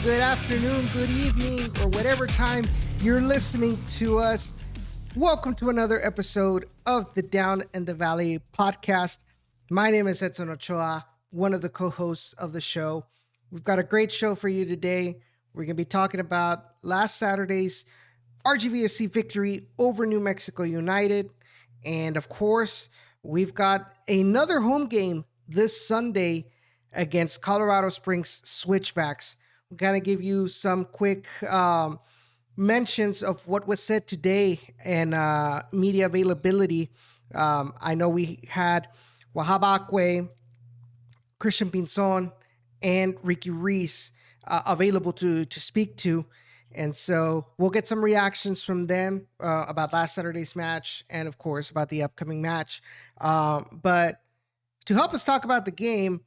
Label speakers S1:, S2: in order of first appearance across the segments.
S1: good afternoon, good evening, or whatever time you're listening to us. Welcome to another episode of the Down in the Valley podcast. My name is Edson Ochoa, one of the co-hosts of the show. We've got a great show for you today. We're going to be talking about last Saturday's RGVFC victory over New Mexico United. And of course, we've got another home game this Sunday against Colorado Springs Switchbacks. We're going to give you some quick mentions of what was said today and media availability. I know we had Wahab Akwe, Christian Pinzon, and Ricky Reese available to speak to. And so we'll get some reactions from them about last Saturday's match and, of course, about the upcoming match. But to help us talk about the game,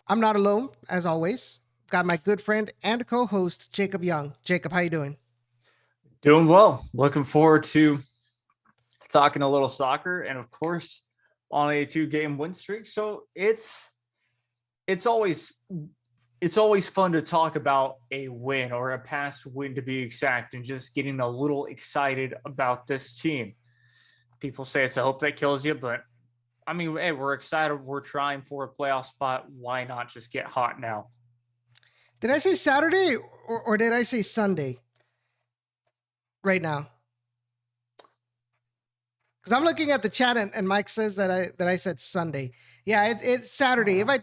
S1: I'm not alone, as always. Got my good friend and co-host, Jacob Young. Jacob, how you doing?
S2: Doing well. Looking forward to talking a little soccer and, of course, on a 2-game win streak. So it's always fun to talk about a win or a past win, to be exact, and just getting a little excited about this team. People say it's a hope that kills you, but I mean, hey, we're excited. We're trying for a playoff spot. Why not just get hot now?
S1: Did I say Saturday or did I say Sunday right now? Because I'm looking at the chat and Mike says that I said Sunday. Yeah, it's Saturday. If I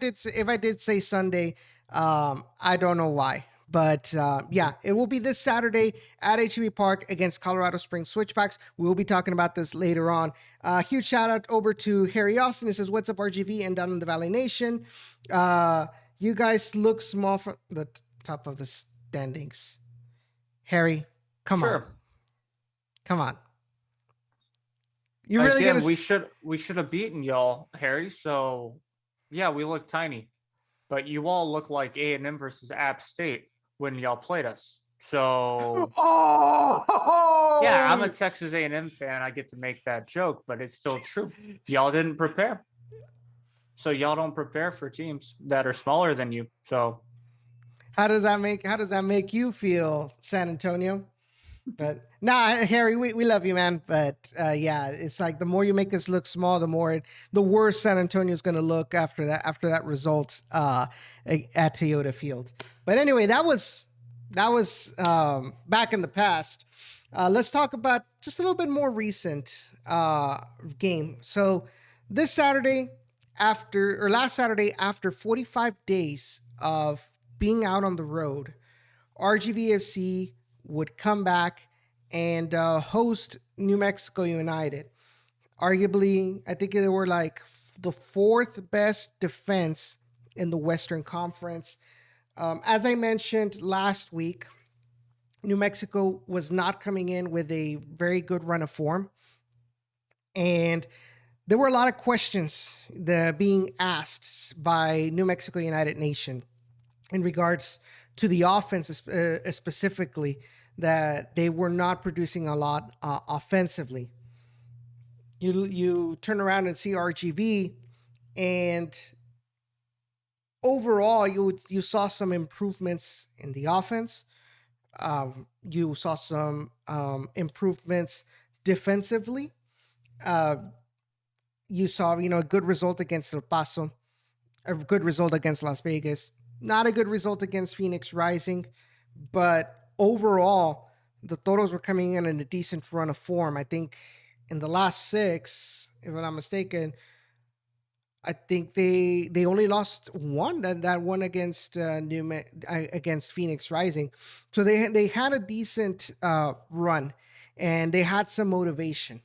S1: did say Sunday, I don't know why. But yeah, it will be this Saturday at HEB Park against Colorado Springs Switchbacks. We will be talking about this later on. Huge shout out over to Harry Austin. He says, "What's up, RGV and Down in the Valley Nation? You guys look small from the top of the standings." Harry, come on. You really
S2: Again, we should have beaten y'all, Harry. So yeah, we look tiny, but you all look like A&M versus App State when y'all played us. So yeah, I'm a Texas A&M fan. I get to make that joke, but it's still true. Y'all didn't prepare. So y'all don't prepare for teams that are smaller than you. So
S1: how does that make you feel, San Antonio? But nah, Harry, we love you, man. But yeah, it's like the more you make us look small, the worse San Antonio is going to look after that result at Toyota Field. But anyway, that was back in the past. Let's talk about just a little bit more recent game. So last Saturday, after 45 days of being out on the road, RGVFC would come back and host New Mexico United. Arguably, I think they were like the fourth best defense in the Western Conference. As I mentioned last week, New Mexico was not coming in with a very good run of form. And there were a lot of questions being asked by New Mexico United Nation in regards to the offense specifically, that they were not producing a lot offensively. You turn around and see RGV, and overall you saw some improvements in the offense. You saw some improvements defensively. You saw a good result against El Paso, a good result against Las Vegas. Not a good result against Phoenix Rising, but overall, the Toros were coming in a decent run of form. I think in the last 6, if I'm not mistaken, I think they only lost one, that one against against Phoenix Rising. So they had a decent run, and they had some motivation,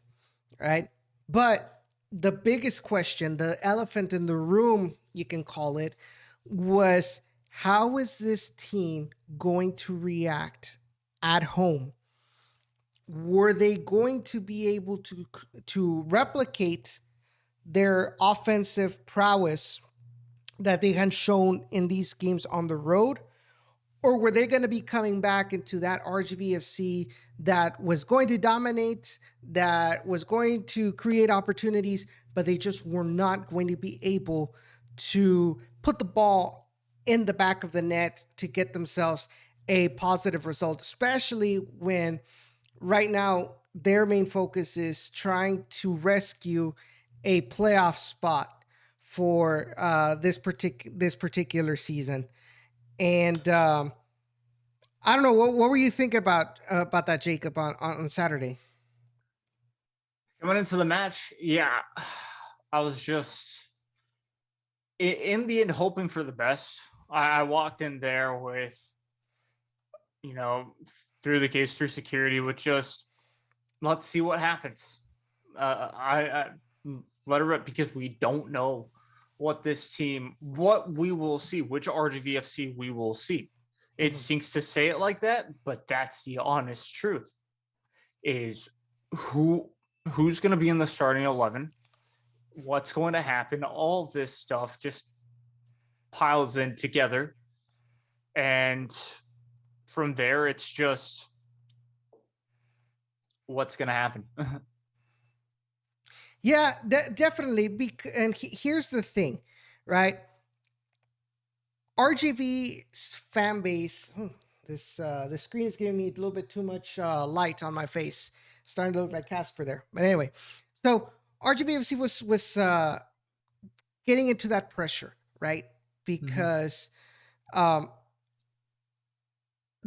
S1: right? But the biggest question, the elephant in the room, you can call it, was how is this team going to react at home? Were they going to be able to replicate their offensive prowess that they had shown in these games on the road? Or were they going to be coming back into that RGVFC that was going to dominate, that was going to create opportunities, but they just were not going to be able to put the ball in the back of the net to get themselves a positive result, especially when right now their main focus is trying to rescue a playoff spot for this particular season. And I don't know, what were you thinking about that, Jacob, on Saturday?
S2: Coming into the match, yeah, I was just in the end hoping for the best. I walked in there with, through the gates, through security, with just let's see what happens. I let it rip, because we don't know what we will see, which RGVFC we will see. It stinks to say it like that, but that's the honest truth. Is who's going to be in the starting 11? What's going to happen? All of this stuff just piles in together, and from there, it's just what's going to happen.
S1: Yeah, definitely. And here's the thing, right? RGV's fan base. This screen is giving me a little bit too much light on my face. Starting to look like Casper there. But anyway, so RGVFC was getting into that pressure, right? Because the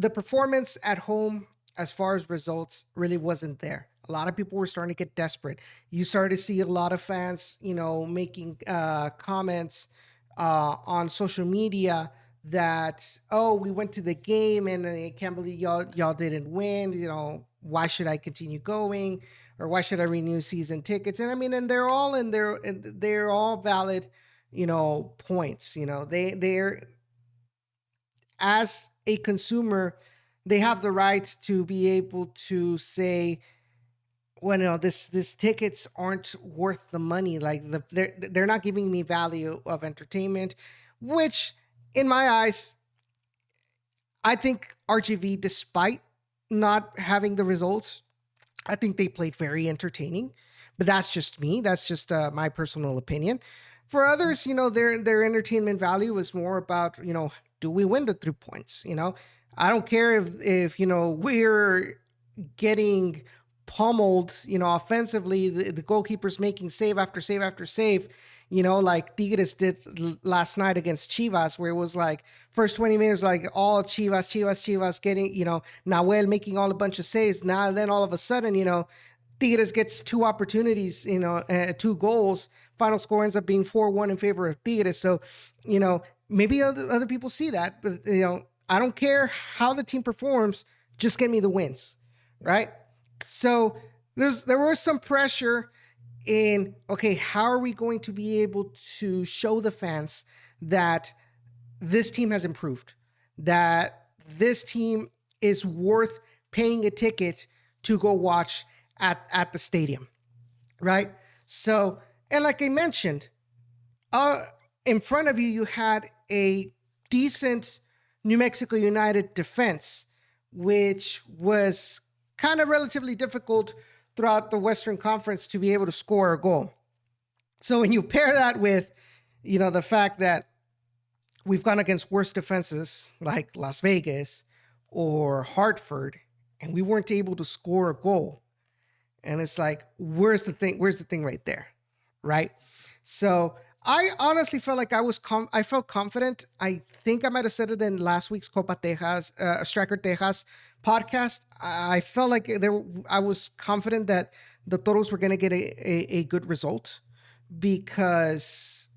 S1: performance at home, as far as results, really wasn't there. A lot of people were starting to get desperate. You started to see a lot of fans, making comments on social media that, oh, we went to the game and I can't believe y'all didn't win. Why should I continue going, or why should I renew season tickets? And I mean, and they're all they're all valid, points. They're, as a consumer, they have the right to be able to say, well, no, this tickets aren't worth the money. Like they're not giving me value of entertainment, which in my eyes, I think RGV, despite not having the results, I think they played very entertaining. But that's just me. That's just my personal opinion. For others, their entertainment value is more about, do we win the 3 points? I don't care if we're getting pummeled, offensively, the goalkeeper's making save after save after save, like Tigres did last night against Chivas, where it was like first 20 minutes, like all Chivas getting, Nahuel making all a bunch of saves. Now, then all of a sudden, Tigres gets 2 opportunities, 2 goals. Final score ends up being 4-1 in favor of Tigres. So, maybe other people see that, but, I don't care how the team performs, just get me the wins, right? So there was some pressure in, okay, how are we going to be able to show the fans that this team has improved, that this team is worth paying a ticket to go watch at the stadium, right? So, and like I mentioned, in front of you, you had a decent New Mexico United defense, which was kind of relatively difficult throughout the Western Conference to be able to score a goal. So when you pair that with, the fact that we've gone against worse defenses like Las Vegas or Hartford, and we weren't able to score a goal, and it's like, where's the thing right there, right? So I honestly felt like I felt confident. I think I might have said it in last week's Copa Tejas, Striker Tejas podcast. I felt like I was confident that the Toros were going to get a good result, because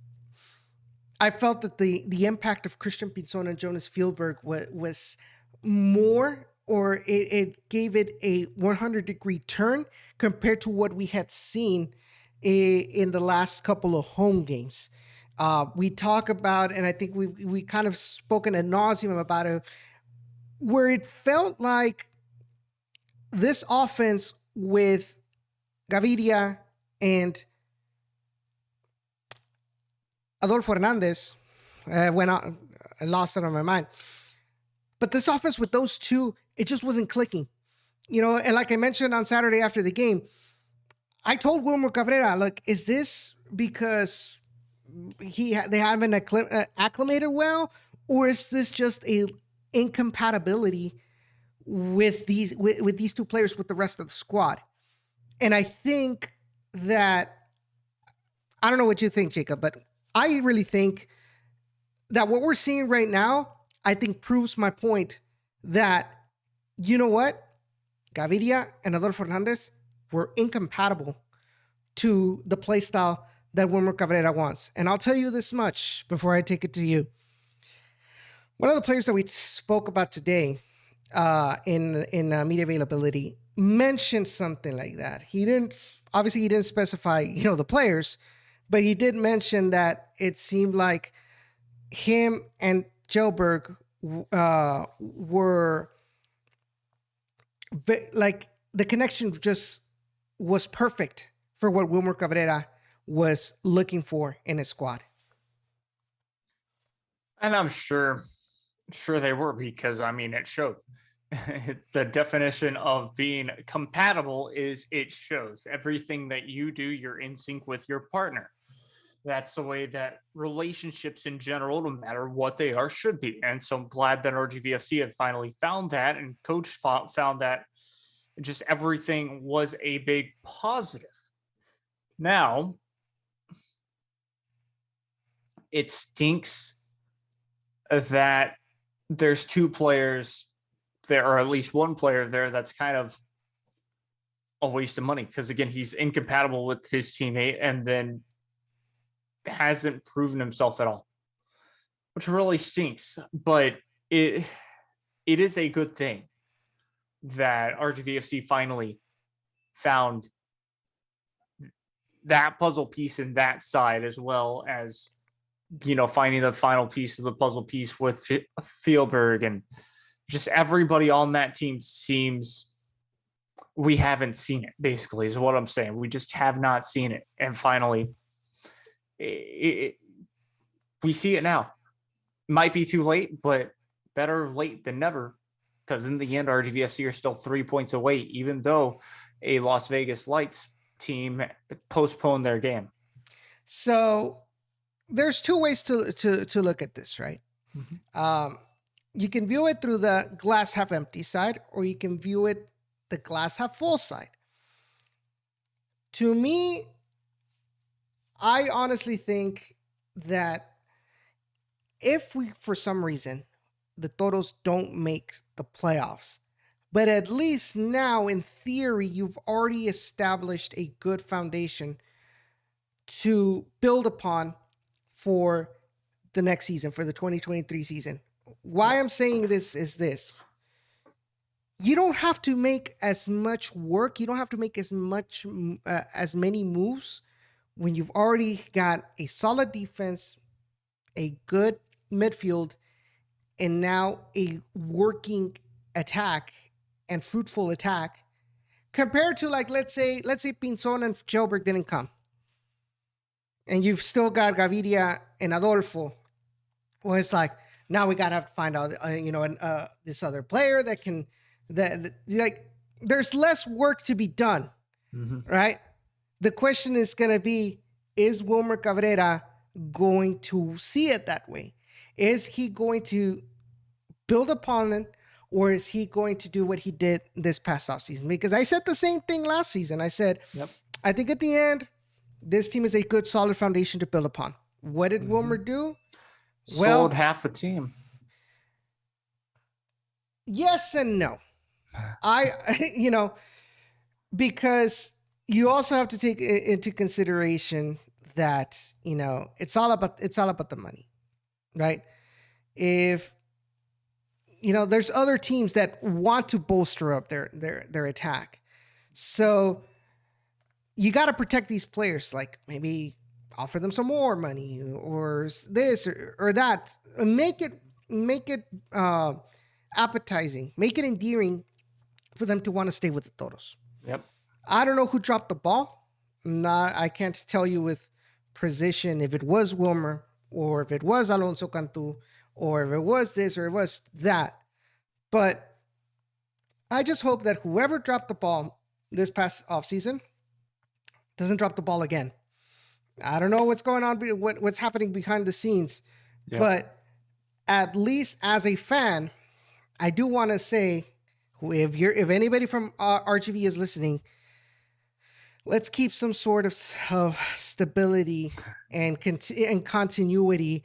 S1: I felt that the impact of Christian Pinzon and Jonas Fieldberg was more, or it gave it a 100-degree turn compared to what we had seen in the last couple of home games. We talk about, and I think we kind of spoken ad nauseum about it, where it felt like this offense with Gaviria and Adolfo Hernandez went out. I lost it on my mind. But this offense with those two, it just wasn't clicking. And like I mentioned on Saturday after the game, I told Wilmer Cabrera, look, is this because they haven't acclimated well, or is this just a incompatibility with these two players with the rest of the squad? And I think that, I don't know what you think, Jacob, but I really think that what we're seeing right now, I think proves my point that, you know what? Gaviria and Adolfo Hernandez were incompatible to the play style that Wilmer Cabrera wants. And I'll tell you this much before I take it to you. One of the players that we spoke about today in media availability mentioned something like that. He didn't specify, the players, but he did mention that it seemed like him and Jelberg were like the connection just was perfect for what Wilmer Cabrera was looking for in his squad.
S2: And I'm sure they were, because it showed. The definition of being compatible is it shows. Everything that you do, you're in sync with your partner. That's the way that relationships in general, no matter what they are, should be. And so I'm glad that RGVFC had finally found that, and coach found that just everything was a big positive. Now, it stinks that there's two players there, or at least one player there, that's kind of a waste of money, because again, he's incompatible with his teammate and then hasn't proven himself at all, which really stinks. But it is a good thing that RGVFC finally found that puzzle piece in that side, as well as finding the final piece of the puzzle piece with Fjellberg, and just everybody on that team seems, we haven't seen it, basically, is what I'm saying. We just have not seen it. And finally, we see it now. Might be too late, but better late than never, because in the end, RGVFC are still 3 points away, even though a Las Vegas Lights team postponed their game.
S1: So there's two ways to look at this, right? Mm-hmm. You can view it through the glass half empty side, or you can view it the glass half full side. To me, I honestly think that if we, for some reason, the Toros don't make the playoffs, but at least now, in theory, you've already established a good foundation to build upon for the next season, for the 2023 season. Why I'm saying this is this. You don't have to make as much work. You don't have to make as many moves when you've already got a solid defense, a good midfield, and now a working attack and fruitful attack, compared to, like, let's say Pinzon and Jelberg didn't come, and you've still got Gaviria and Adolfo. Well, it's like, now we gotta have to find out, this other player that can, there's less work to be done, right? The question is going to be, is Wilmer Cabrera going to see it that way? Is he going to build upon it, or is he going to do what he did this past offseason? Because I said the same thing last season. I said, I think at the end, this team is a good, solid foundation to build upon. What did Wilmer do?
S2: Sold half the team.
S1: Yes and no. Because you also have to take into consideration that, it's all about the money, right? If, there's other teams that want to bolster up their attack. So you got to protect these players, like maybe offer them some more money, or this or that. Make it appetizing, make it endearing for them to want to stay with the Toros.
S2: Yep.
S1: I don't know who dropped the ball. I can't tell you with precision if it was Wilmer, or if it was Alonso Cantu, or if it was this or it was that. But I just hope that whoever dropped the ball this past offseason doesn't drop the ball again. I don't know what's going on, what's happening behind the scenes, but at least as a fan, I do want to say, if anybody from RGV is listening, let's keep some sort of stability and continuity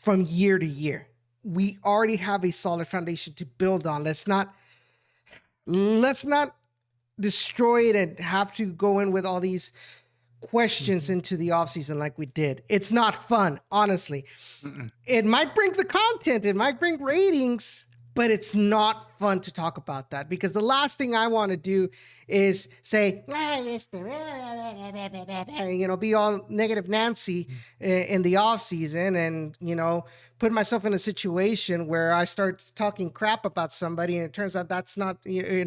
S1: from year to year. We already have a solid foundation to build on. Let's not destroy it and have to go in with all these questions into the offseason like we did. It's not fun, honestly. It might bring the content, it might bring ratings, but it's not fun to talk about that, because the last thing I want to do is say, be all negative Nancy in the off season, and, put myself in a situation where I start talking crap about somebody and it turns out that's not, it's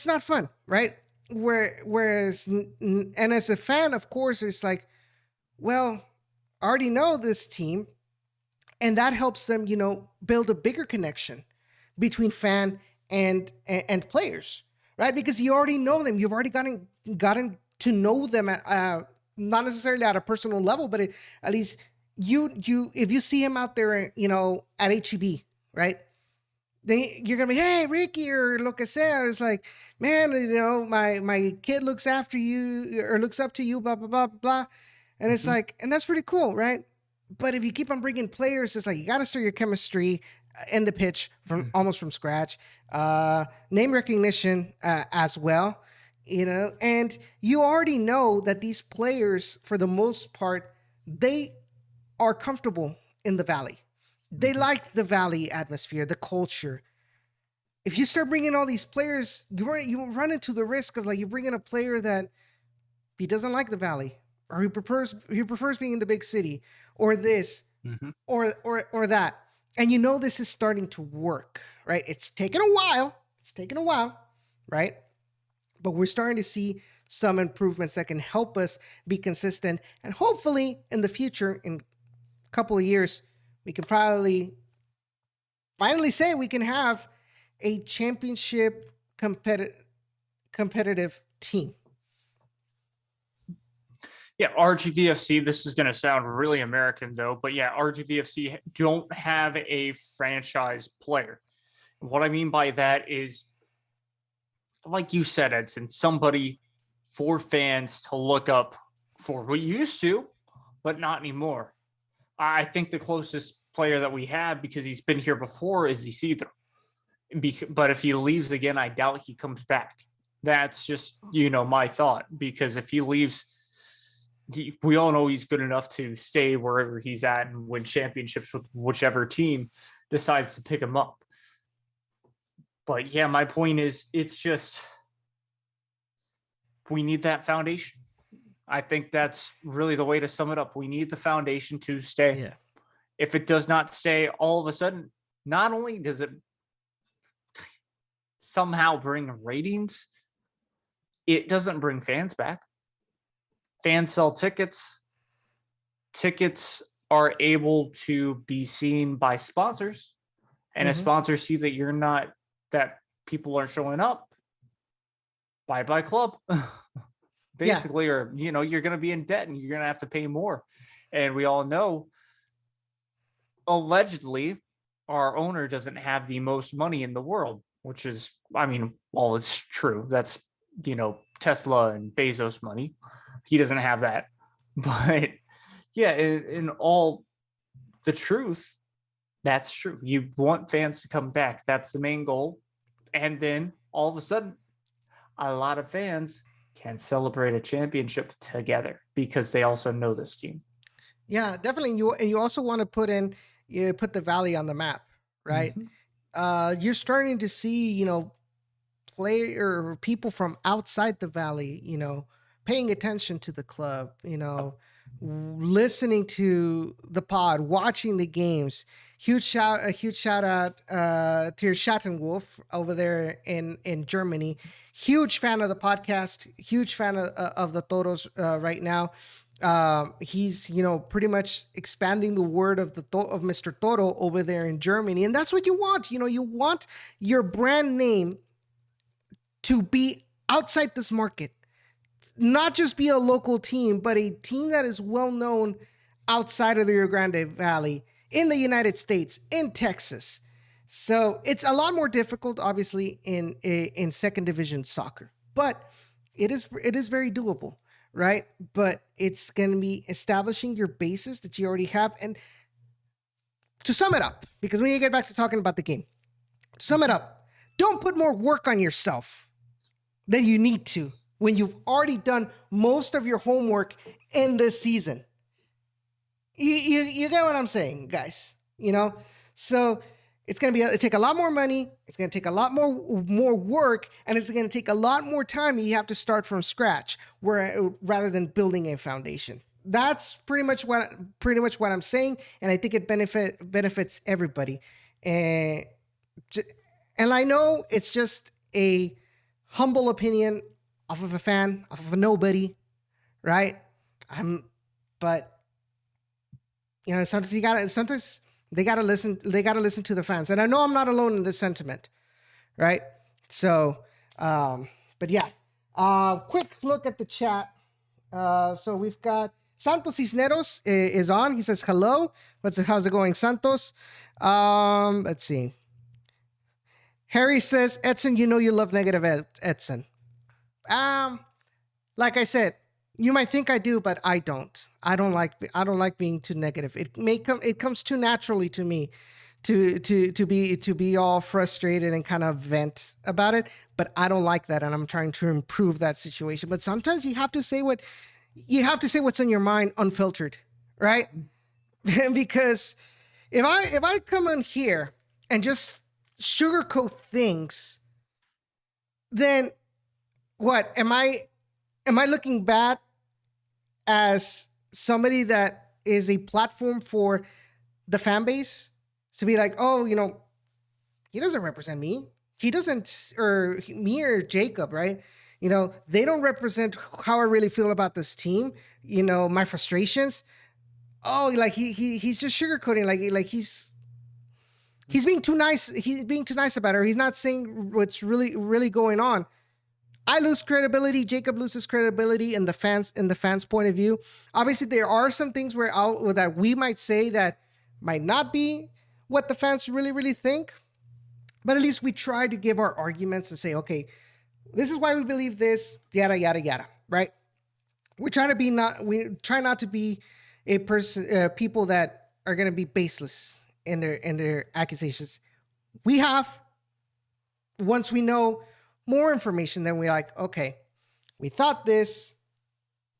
S1: not fun, right? Whereas, and as a fan, of course, it's like, well, I already know this team, and that helps them, build a bigger connection between fan and players, right? Because you already know them, you've already gotten to know them at not necessarily at a personal level, but at least if you see him out there, at HEB, right? Then you're gonna be, hey, Ricky or lo que sea. It's like, man, my kid looks after you or looks up to you, blah blah blah blah, and it's like, and that's pretty cool, right? But if you keep on bringing players, it's like you got to start your chemistry in the pitch from almost from scratch. Name recognition as well, and you already know that these players, for the most part, they are comfortable in the Valley. They like the Valley atmosphere, the culture. If you start bringing all these players, you run into the risk of, like, you bring in a player that he doesn't like the Valley, or he prefers being in the big city, or this, or that, and this is starting to work, right? It's taken a while, right? But we're starting to see some improvements that can help us be consistent, and hopefully in the future, in a couple of years, we can probably finally say we can have a championship competitive team.
S2: Yeah, RGVFC, this is going to sound really American though, but yeah, RGVFC don't have a franchise player. What I mean by that is, like you said, Edson, somebody for fans to look up for. We used to, but not anymore. I think the closest player that we have, because he's been here before, is Isidro. But if he leaves again, I doubt he comes back. That's just, my thought. Because if he leaves, we all know he's good enough to stay wherever he's at and win championships with whichever team decides to pick him up. But yeah, my point is, it's just, we need that foundation. I think that's really the way to sum it up. We need the foundation to stay.
S1: Yeah.
S2: If it does not stay, all of a sudden, not only does it somehow bring ratings, it doesn't bring fans back. Fans sell tickets. Tickets are able to be seen by sponsors. And if sponsors see that people aren't showing up, bye-bye club. Basically, yeah. Or, you're going to be in debt and you're going to have to pay more. And we all know, allegedly, our owner doesn't have the most money in the world, which is, it's true. That's, Tesla and Bezos money. He doesn't have that. But yeah, in all the truth, that's true. You want fans to come back. That's the main goal. And then all of a sudden, a lot of fans can celebrate a championship together because they also know this team.
S1: Yeah, definitely. You also want to put the Valley on the map, right? You're starting to see, people from outside the Valley, paying attention to the club, listening to the pod, watching the games. A huge shout out to your Schattenwolf over there in Germany. Huge fan of the podcast. Huge fan of the Toros right now. He's pretty much expanding the word of Mr. Toro over there in Germany, and that's what you want. You want your brand name to be outside this market, not just be a local team, but a team that is well known outside of the Rio Grande Valley in the United States, in Texas. So it's a lot more difficult, obviously, in second division soccer, but it is very doable, right? But it's going to be establishing your bases that you already have. And to sum it up, because when you get back to talking about the game, to sum it up, don't put more work on yourself than you need to when you've already done most of your homework in this season. You get what I'm saying, guys? So it's going to take a lot more money. It's going to take a lot more work, and it's going to take a lot more time. You have to start from scratch, rather than building a foundation. That's pretty much what I'm saying, and I think it benefits everybody. And I know it's just a humble opinion off of a fan, off of a nobody, right? But sometimes they gotta listen to the fans. And I know I'm not alone in this sentiment, right? So, but yeah. Quick look at the chat. So we've got Santos Cisneros is on. He says, hello. How's it going, Santos? Let's see. Harry says, Edson, you love negative Edson. Like I said, you might think I do, but I don't. I don't like being too negative. It comes too naturally to me to be all frustrated and kind of vent about it. But I don't like that, and I'm trying to improve that situation. But sometimes you have to say what's in your mind, unfiltered, right? Because if I come in here and just sugarcoat things, then what am I looking bad as somebody that is a platform for the fan base to be like, oh, he doesn't represent me. He doesn't, or me or Jacob, right? They don't represent how I really feel about this team. My frustrations. Oh, like he's just sugarcoating, like he's being too nice. He's being too nice about her. He's not saying what's really going on. I lose credibility. Jacob loses credibility in the fans' point of view. Obviously, there are some things that we might say that might not be what the fans really think, but at least we try to give our arguments and say, okay, this is why we believe this, yada yada yada, right? We try not to be people that are going to be baseless in their accusations. We have, once we know more information, then we're like, okay, we thought this,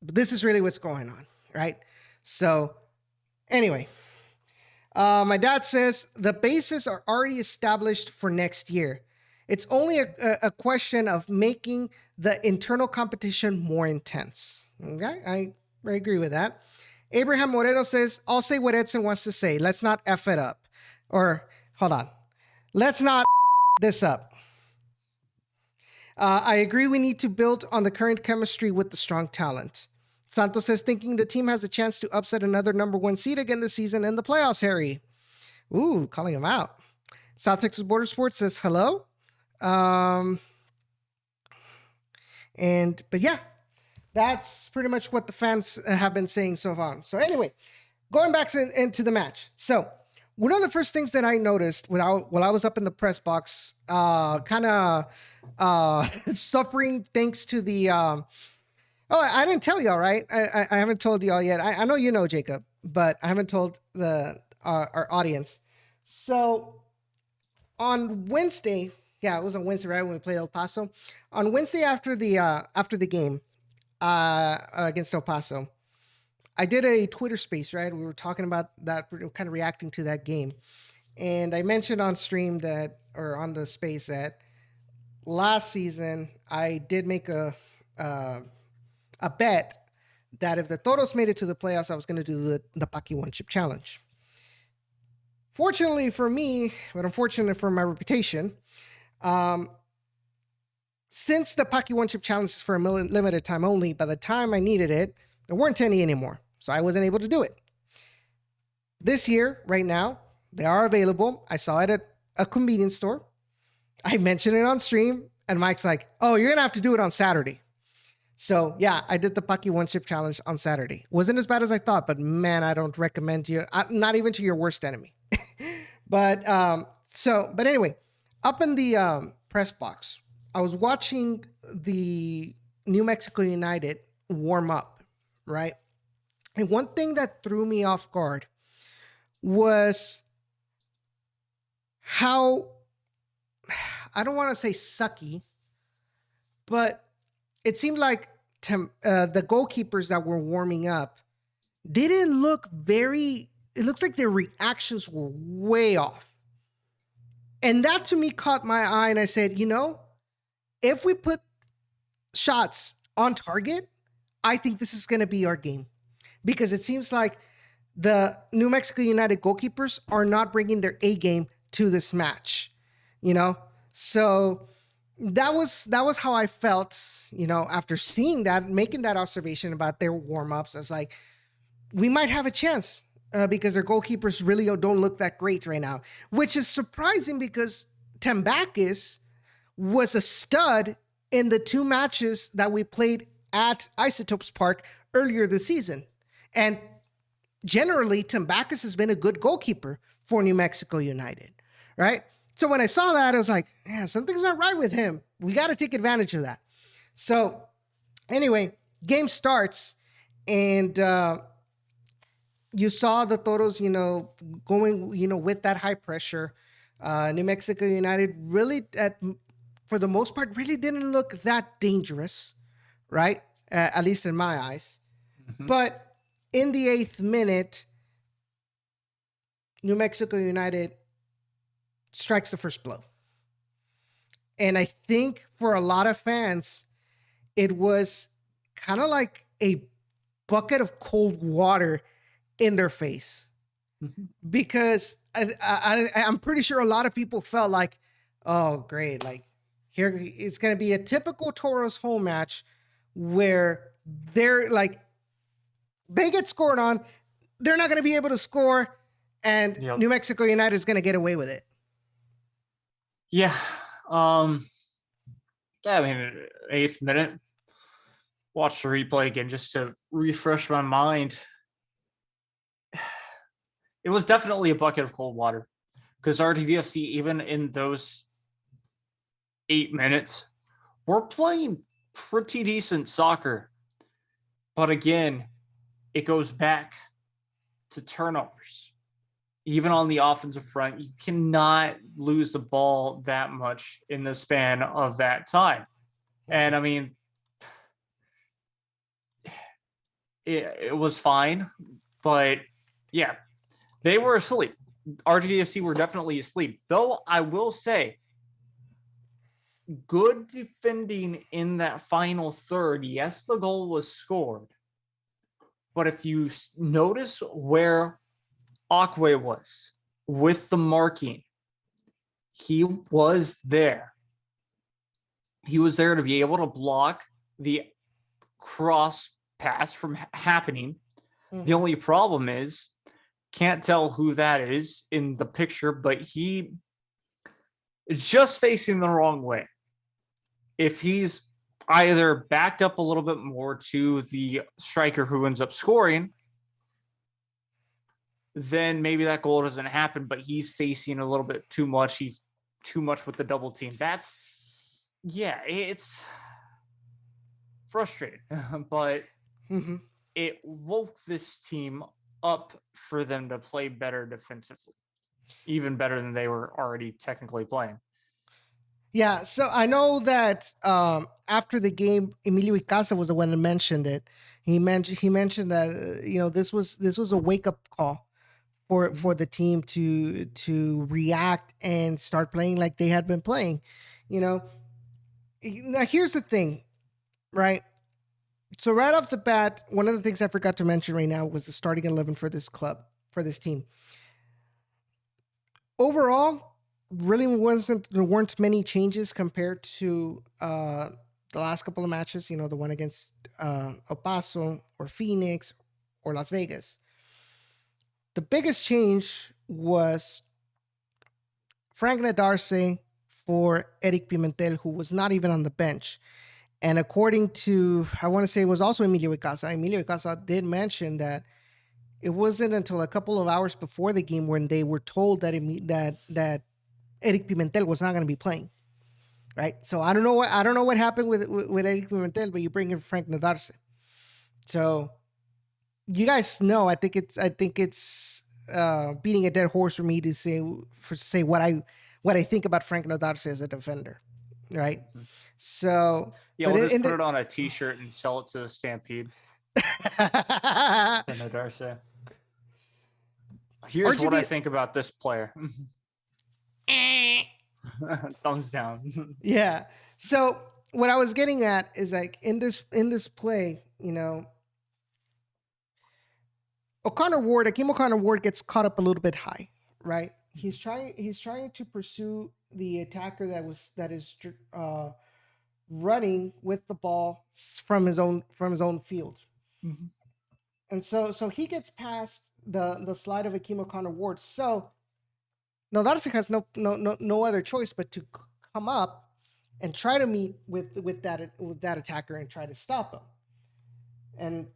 S1: but this is really what's going on, right? So anyway, my dad says the bases are already established for next year. It's only a question of making the internal competition more intense. Okay, I agree with that. Abraham Moreno says, I'll say what Edson wants to say. Let's not F it up. Or, hold on. Let's not this up. I agree we need to build on the current chemistry with the strong talent. Santos says, thinking the team has a chance to upset another number 1 seed again this season in the playoffs, Harry. Ooh, calling him out. South Texas Border Sports says, hello. But yeah, that's pretty much what the fans have been saying so far. So anyway, going back into the match. So one of the first things that I noticed while I was up in the press box, kind of suffering thanks to the oh, I didn't tell y'all, right? I haven't told y'all yet. I know Jacob, but I haven't told our audience. So on Wednesday, yeah, it was on Wednesday, right, when we played El Paso. On Wednesday after the game against El Paso, I did a Twitter space, right? We were talking about that, kind of reacting to that game. And I mentioned on stream that, or on the space, that last season I did make a bet that if the Toros made it to the playoffs, I was going to do the Paki One Chip Challenge. Fortunately for me, but unfortunately for my reputation, since the Paki One Chip Challenge is for a limited time only, by the time I needed it, there weren't any anymore. So I wasn't able to do it. This year, right now, they are available. I saw it at a convenience store. I mentioned it on stream, and Mike's like, oh, you're going to have to do it on Saturday. So yeah, I did the Paki one chip challenge on Saturday. Wasn't as bad as I thought, but man, I don't recommend you. Not even to your worst enemy. But anyway, up in the press box, I was watching the New Mexico United warm up, right? And one thing that threw me off guard was how, I don't want to say sucky, but it seemed like the goalkeepers that were warming up didn't look very, it looks like their reactions were way off. And that to me caught my eye, and I said, if we put shots on target, I think this is going to be our game, because it seems like the New Mexico United goalkeepers are not bringing their A game to this match, So that was how I felt, after seeing that, making that observation about their warm-ups. I was like, we might have a chance because their goalkeepers really don't look that great right now, which is surprising because Tambakis was a stud in the 2 matches that we played at Isotopes Park earlier this season. And generally, Tambakis has been a good goalkeeper for New Mexico United, right? So when I saw that, I was like, yeah, something's not right with him. We got to take advantage of that. So anyway, game starts, and you saw the Toros, going, with that high pressure. New Mexico United really, for the most part, really didn't look that dangerous, right? At least in my eyes. Mm-hmm. But in the 8th minute, New Mexico United strikes the first blow. And I think for a lot of fans, it was kind of like a bucket of cold water in their face. Mm-hmm. Because I'm pretty sure a lot of people felt like, oh, great. Like, here it's going to be a typical Toros home match where they're like, they get scored on, they're not going to be able to score, and New Mexico United is going to get away with it.
S2: Yeah. I mean, 8th minute, watch the replay again just to refresh my mind. It was definitely a bucket of cold water, because RTVFC, even in those 8 minutes, we're playing pretty decent soccer. But again, it goes back to turnovers. Even on the offensive front, you cannot lose the ball that much in the span of that time. And I mean, it was fine, but yeah, they were asleep. RTFC were definitely asleep. Though I will say, good defending in that final third. Yes, the goal was scored. But if you notice where Ochoa was with the marking, he was there. He was there to be able to block the cross pass from happening. Mm-hmm. The only problem is, can't tell who that is in the picture, but he is just facing the wrong way. If he's either backed up a little bit more to the striker who ends up scoring, then maybe that goal doesn't happen, but he's facing a little bit too much. He's too much with the double team. It's frustrating, but mm-hmm. It woke this team up for them to play better defensively, even better than they were already technically playing.
S1: Yeah, so I know that after the game, Emilio Icaza was the one that mentioned it. He mentioned that this was a wake up call for the team to react and start playing like they had been playing. Now here's the thing, right? So right off the bat, one of the things I forgot to mention right now was the starting 11 for this club, for this team. Overall, really there weren't many changes compared to the last couple of matches, the one against El Paso or Phoenix or Las Vegas. The biggest change was Frank Nadarce for Eric Pimentel, who was not even on the bench. And according to, I want to say it was also Emilio Icaza did mention that it wasn't until a couple of hours before the game when they were told that that Eric Pimentel was not going to be playing. Right. So I don't know what happened with Eric Pimentel, but you bring in Frank Nadarce. So you guys know, I think it's beating a dead horse for me to say what I think about Frank Nadarce as a defender. Right.
S2: Mhm.
S1: So
S2: Yeah, we'll just put it on a T-shirt and sell it to the Stampede. And Darce. Here's what I think about this player. Thumbs down.
S1: Yeah. So what I was getting at is like in this play, you know, Akeem O'Connor Ward gets caught up a little bit high, right? He's trying to pursue the attacker that is running with the ball from his own field.
S2: Mm-hmm.
S1: And so he gets past the slide of Akeem O'Connor Ward. So Darcy has no other choice but to come up and try to meet with that attacker and try to stop him. And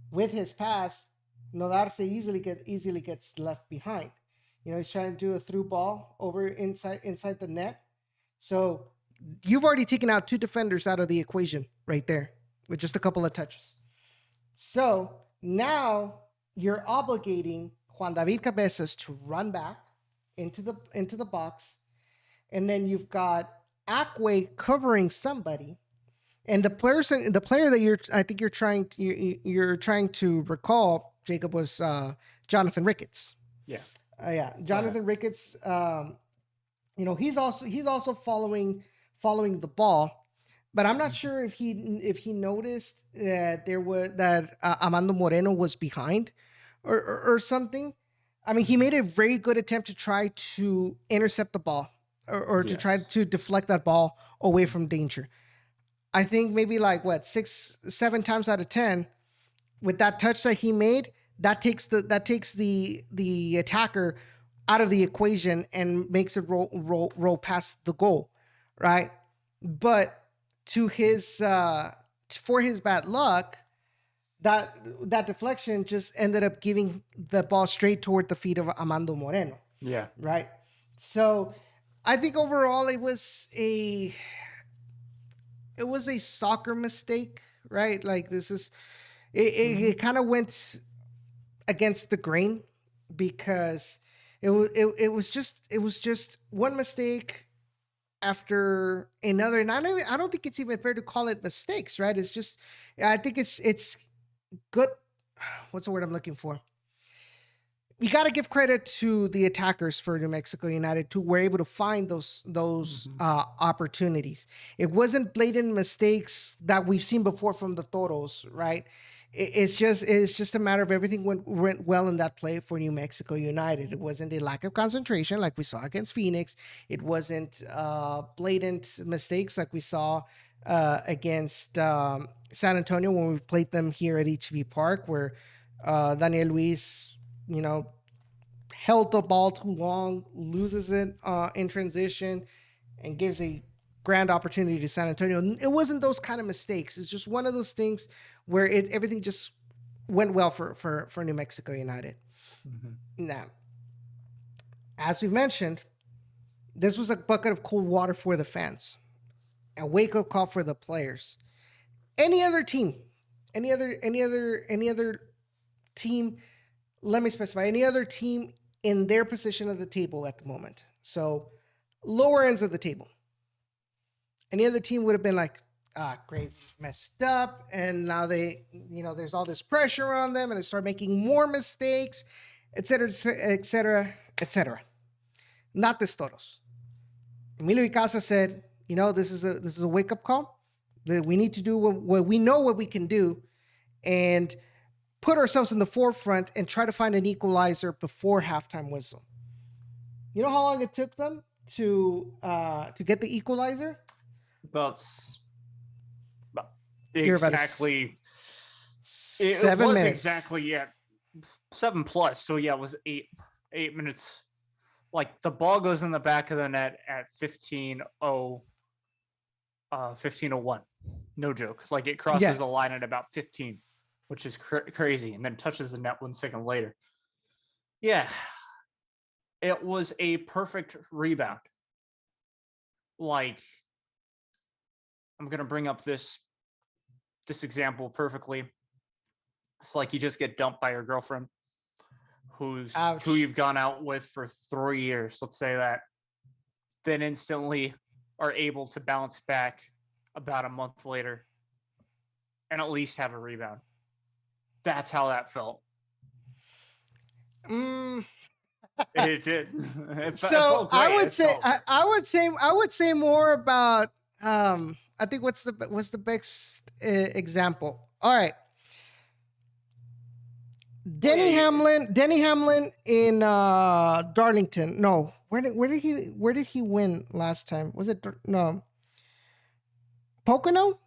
S1: with his pass, Darcy easily gets left behind. You know, he's trying to do a through ball over inside the net. So you've already taken out two defenders out of the equation right there with just a couple of touches. So now you're obligating Juan David Cabezas to run back into the box, and then you've got Acque covering somebody, and the player that you're trying to recall, Jacob, was Jonathan Ricketts.
S2: Yeah.
S1: Jonathan Ricketts. You know, he's also following the ball, but I'm not sure if he noticed that Armando Moreno was behind or something. I mean, he made a very good attempt to try to intercept the ball or to try to deflect that ball away from danger. I think maybe like 6-7 times out of 10 with that touch that he made, that takes the attacker out of the equation and makes it roll past the goal, right? But for his bad luck, that deflection just ended up giving the ball straight toward the feet of Armando Moreno.
S2: Yeah.
S1: Right. So I think overall it was a soccer mistake, right? Like it kind of went against the grain because it was just one mistake after another, and I don't think it's even fair to call it mistakes, right? It's just, I think it's good. What's the word I'm looking for? You got to give credit to the attackers for New Mexico United who were able to find those opportunities. It wasn't blatant mistakes that we've seen before from the Toros, right? It's just a matter of everything went well in that play for New Mexico United. It wasn't a lack of concentration like we saw against Phoenix. It wasn't blatant mistakes like we saw against San Antonio when we played them here at HB Park, where Daniel Luis, held the ball too long, loses it in transition, and gives a grand opportunity to San Antonio. It wasn't those kind of mistakes. It's just one of those things where everything just went well for New Mexico United. Mm-hmm. Now, as we've mentioned, this was a bucket of cold water for the fans, a wake-up call for the players. Any other team, any other team, let me specify, any other team in their position of the table at the moment, so lower ends of the table, any other team would have been like, great, messed up, and now they, there's all this pressure on them, and they start making more mistakes, etc., etc., etc. Not the Toros. Emilio Icaza said, this is a wake up call. That we need to do what we know what we can do, and put ourselves in the forefront and try to find an equalizer before halftime whistle. You know how long it took them to get the equalizer?
S2: About
S1: exactly
S2: 7
S1: minutes.
S2: Exactly, yeah. 7+. So yeah, it was 8 minutes. Like the ball goes in the back of the net at 15:01. No joke. Like it crosses the line at about 15, which is crazy, and then touches the net 1 second later. Yeah, it was a perfect rebound. Like, I'm gonna bring up this example perfectly. It's like you just get dumped by your girlfriend, who you've gone out with for 3 years. Let's say that. Then instantly are able to bounce back about a month later and at least have a rebound. That's how that felt. It did.
S1: So I would say more about I think what's the best example. All right. Denny Hamlin in Darlington. No, where did he win last time? Was it Pocono?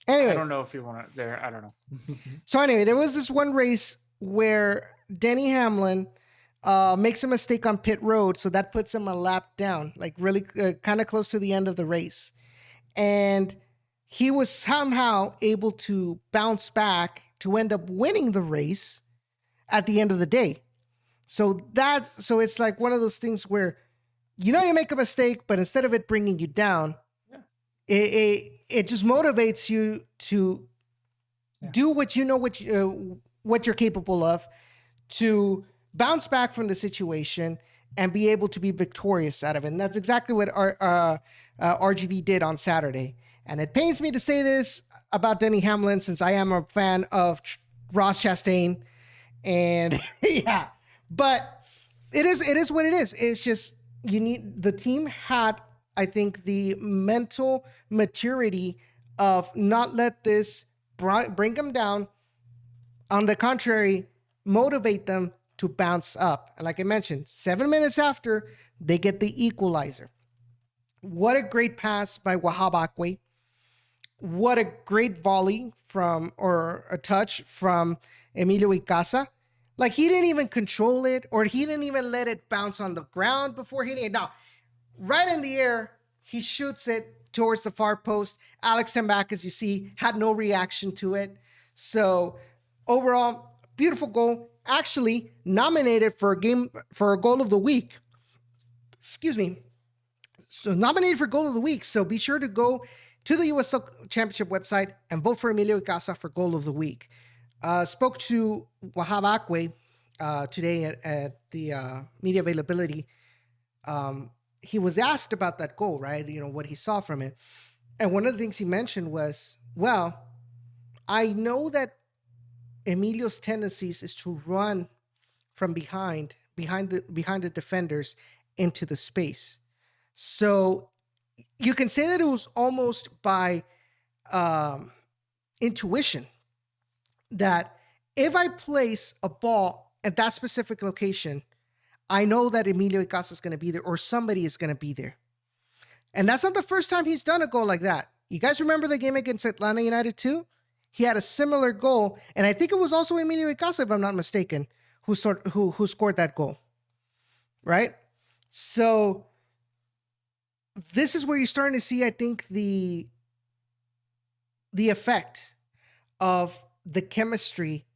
S1: Anyway,
S2: I don't know if he won it there. I don't know.
S1: So anyway, there was this one race where Denny Hamlin makes a mistake on pit road, so that puts him a lap down, like really kind of close to the end of the race, and he was somehow able to bounce back to end up winning the race at the end of the day. So it's like one of those things where, you make a mistake, but instead of it bringing you down, it just motivates you to do what what you're capable of, to bounce back from the situation and be able to be victorious out of it. And that's exactly what RGV did on Saturday. And it pains me to say this about Denny Hamlin, since I am a fan of Ross Chastain, and yeah, but it is what it is. It's just, the team had, I think, the mental maturity of not let this bring them down. On the contrary, motivate them to bounce up. And like I mentioned, 7 minutes after, they get the equalizer. What a great pass by Wahab Akwe. What a great volley or a touch from Emilio Icaza. Like, he didn't even control it, or he didn't even let it bounce on the ground before hitting it. No, right in the air, he shoots it towards the far post. Alex Tambak, as you see, had no reaction to it. So overall, beautiful goal. Actually nominated for a goal of the week. Excuse me. So nominated for goal of the week. So be sure to go to the USL Championship website and vote for Emilio Icaza for goal of the week. Spoke to Wahab Akwe today at the media availability. He was asked about that goal, right? What he saw from it. And one of the things he mentioned was, well, I know that Emilio's tendencies is to run from behind the defenders into the space. So you can say that it was almost by intuition, that if I place a ball at that specific location, I know that Emilio Icaza is going to be there, or somebody is going to be there. And that's not the first time he's done a goal like that. You guys remember the game against Atlanta United too? He had a similar goal, and I think it was also Emilio Icaza, if I'm not mistaken, who scored that goal, right? So this is where you're starting to see, I think, the effect of the chemistry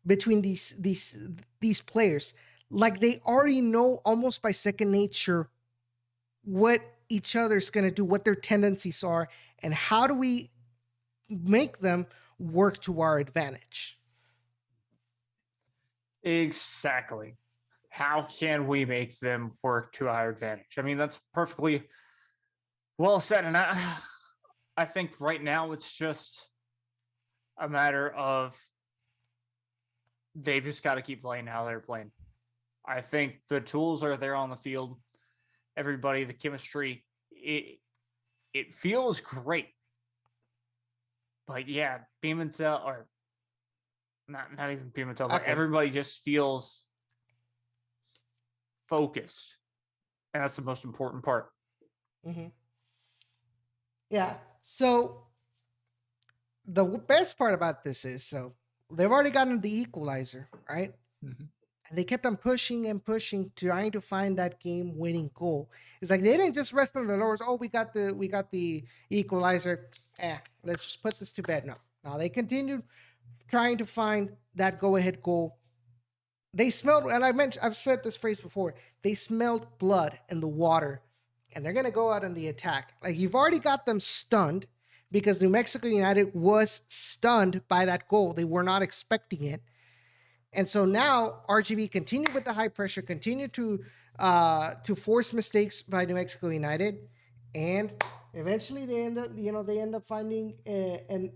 S1: between these players. Like, they already know almost by second nature what each other's going to do, what their tendencies are, and how do we make them work to our advantage.
S2: Exactly. How can we make them work to our advantage? I mean, that's perfectly well said. And I think right now it's just a matter of they've just got to keep playing how they're playing. I think the tools are there on the field. Everybody, the chemistry, it feels great. But yeah, Pimentel, or not even Pimentel, but everybody just feels focused. And that's the most important part.
S1: Mm-hmm. Yeah. So the best part about this is, so they've already gotten the equalizer, right?
S2: Mm-hmm.
S1: And they kept on pushing and pushing, trying to find that game-winning goal. It's like they didn't just rest on their laurels. Oh, we got the equalizer, let's just put this to bed now. Now they continued trying to find that go-ahead goal. They smelled, and I've said this phrase before, they smelled blood in the water, and they're going to go out on the attack. Like, you've already got them stunned because New Mexico United was stunned by that goal. They were not expecting it. And so now RGV continued with the high pressure, continued to force mistakes by New Mexico United, and eventually they end up finding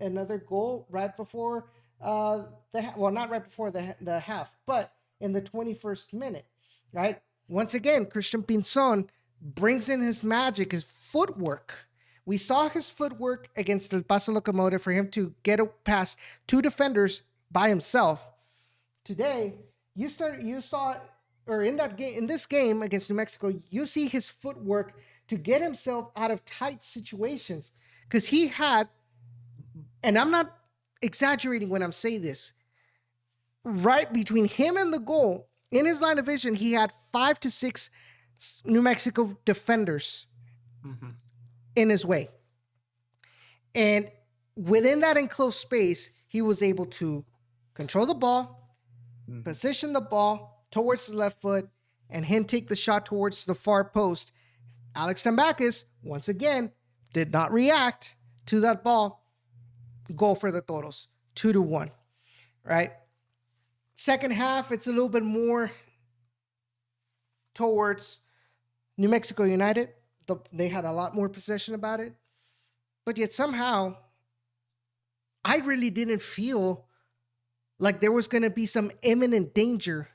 S1: another goal right before not right before the half, but in the 21st minute, right? Once again, Christian Pinzon brings in his magic, his footwork. We saw his footwork against El Paso Locomotive for him to get past two defenders by himself. Today, in this game against New Mexico, you see his footwork to get himself out of tight situations, because he had, and I'm not exaggerating when I'm saying this, right between him and the goal, in his line of vision, he had 5 to 6 New Mexico defenders in his way. And within that enclosed space, he was able to control the ball, position the ball towards the left foot, and him take the shot towards the far post. Alex Tambakis, once again, did not react to that ball. Goal for the Toros, 2-1, right? Second half, it's a little bit more towards New Mexico United. They had a lot more possession about it. But yet somehow, I really didn't feel like there was going to be some imminent danger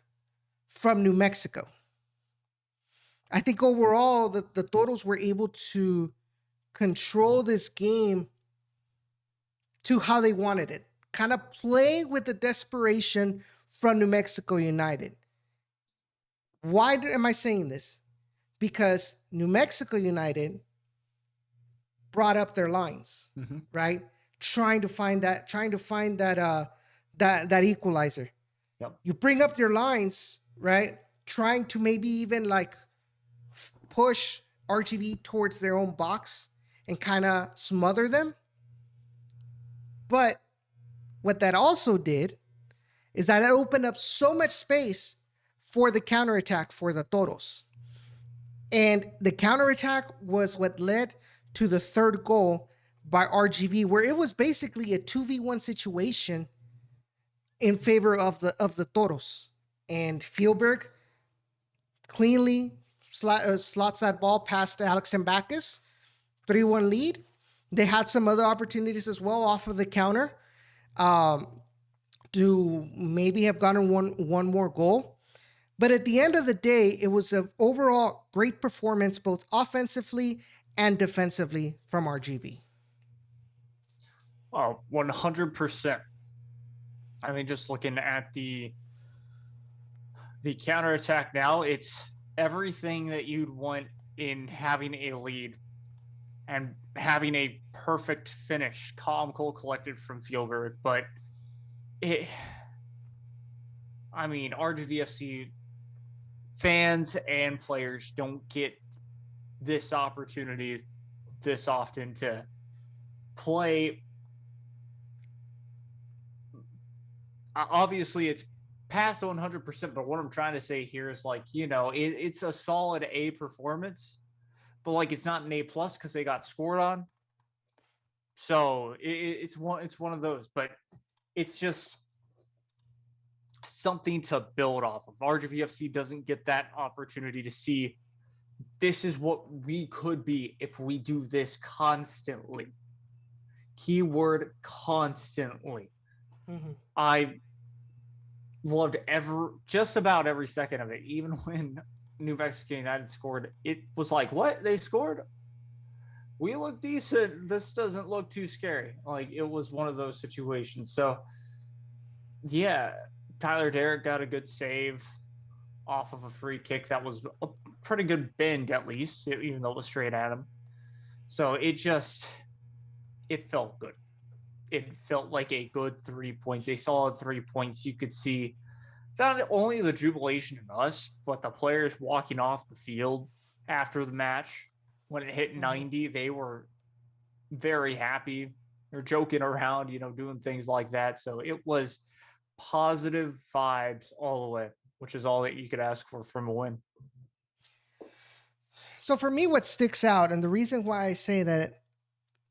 S1: from New Mexico. I think overall, the Toros were able to control this game to how they wanted it. Kind of play with the desperation from New Mexico United. Why am I saying this? Because New Mexico United brought up their lines, right? Trying to find that equalizer.
S2: Yep.
S1: You bring up your lines, right? Trying to maybe even like push RGV towards their own box and kind of smother them. But what that also did is that it opened up so much space for the counterattack for the Toros. And the counterattack was what led to the third goal by RGV, where it was basically a 2v1 situation in favor of the Toros. And Fjellberg cleanly slots that ball past Alex Tambakis, 3-1 lead. They had some other opportunities as well off of the counter to maybe have gotten one more goal. But at the end of the day, it was an overall great performance, both offensively and defensively from RGV.
S2: Oh, 100%. I mean, just looking at the counterattack now, it's everything that you'd want in having a lead and having a perfect finish, calm, cool, collected from Fjellberg. But RGVFC fans and players don't get this opportunity this often to play. Obviously, it's past 100%, but what I'm trying to say here is it's a solid A performance, but it's not an A plus because they got scored on. So it's one of those, but it's just something to build off of. RGVFC doesn't get that opportunity to see this is what we could be if we do this constantly. Keyword constantly. I loved just about every second of it. Even when New Mexico United scored, it was like, what? They scored? We look decent. This doesn't look too scary. It was one of those situations. So, yeah, Tyler Derrick got a good save off of a free kick that was a pretty good bend, at least, even though it was straight at him. So it felt good. It felt like a good 3 points, a solid 3 points. You could see not only the jubilation in us, but the players walking off the field after the match. When it hit 90, they were very happy. They're joking around, doing things like that. So it was positive vibes all the way, which is all that you could ask for from a win.
S1: So for me, what sticks out, and the reason why I say that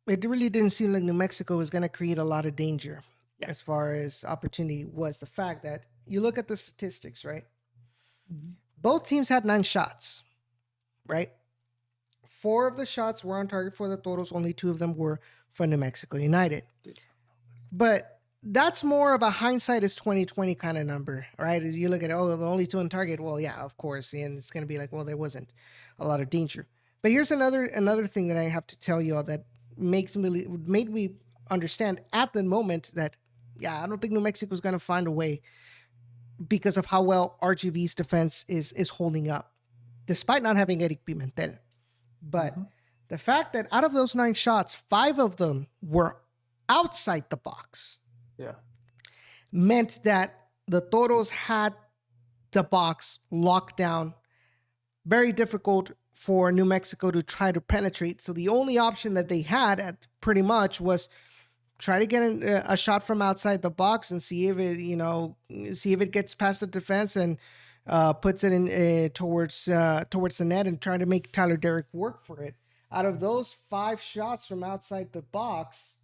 S1: it really didn't seem like New Mexico was going to create a lot of danger as far as opportunity, was the fact that you look at the statistics, right? Mm-hmm. Both teams had 9 shots, right? 4 of the shots were on target for the Toros. Only 2 of them were for New Mexico United. But that's more of a hindsight is 2020 kind of number, right? As you look at, the only 2 on target. Well, yeah, of course. And it's going to be like, well, there wasn't a lot of danger. But here's another thing that I have to tell you all that made me understand at the moment that, I don't think New Mexico is going to find a way because of how well RGV's defense is holding up, despite not having Eric Pimentel. But the fact that out of those 9 shots, 5 of them were outside the box, meant that the Toros had the box locked down. Very difficult for New Mexico to try to penetrate. So the only option that they had pretty much was try to get a shot from outside the box and see if it gets past the defense and puts it in towards the net, and try to make Tyler Derrick work for it. Out of those 5 shots from outside the box,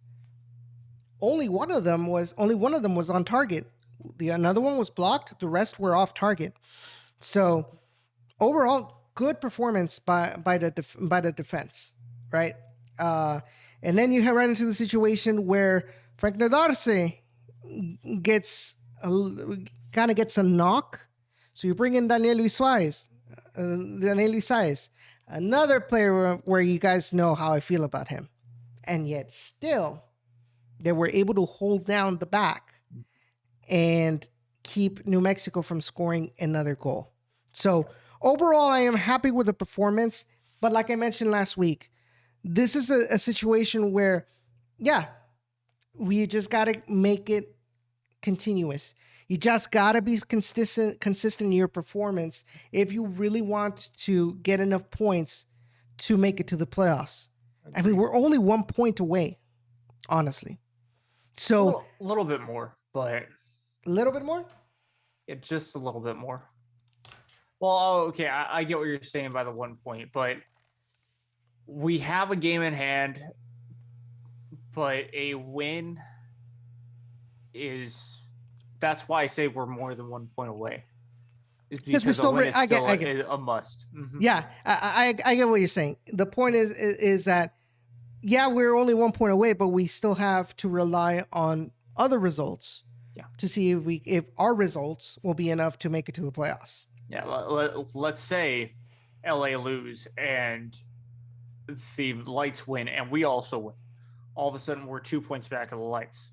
S1: only one of them was on target. Another one was blocked. The rest were off target. So overall, good performance by the defense, right? And then you head right into the situation where Frank Nadarce gets a knock. So you bring in Daniel Luis Suarez, another player where you guys know how I feel about him. And yet still, they were able to hold down the back and keep New Mexico from scoring another goal. So overall, I am happy with the performance. But like I mentioned last week, this is a situation where, we just got to make it continuous. You just got to be consistent in your performance if you really want to get enough points to make it to the playoffs. I mean, we're only 1 point away, honestly. So
S2: a little bit more, but
S1: a little bit more?
S2: Just a little bit more. Well, okay, I get what you're saying by the 1 point, but we have a game in hand, but a win that's why I say we're more than 1 point away. It's because a win is still a must. Mm-hmm.
S1: Yeah, I get what you're saying. The point is that, we're only 1 point away, but we still have to rely on other results to see if our results will be enough to make it to the playoffs.
S2: Yeah, let's say LA lose and the Lights win and we also win. All of a sudden, we're 2 points back of the Lights.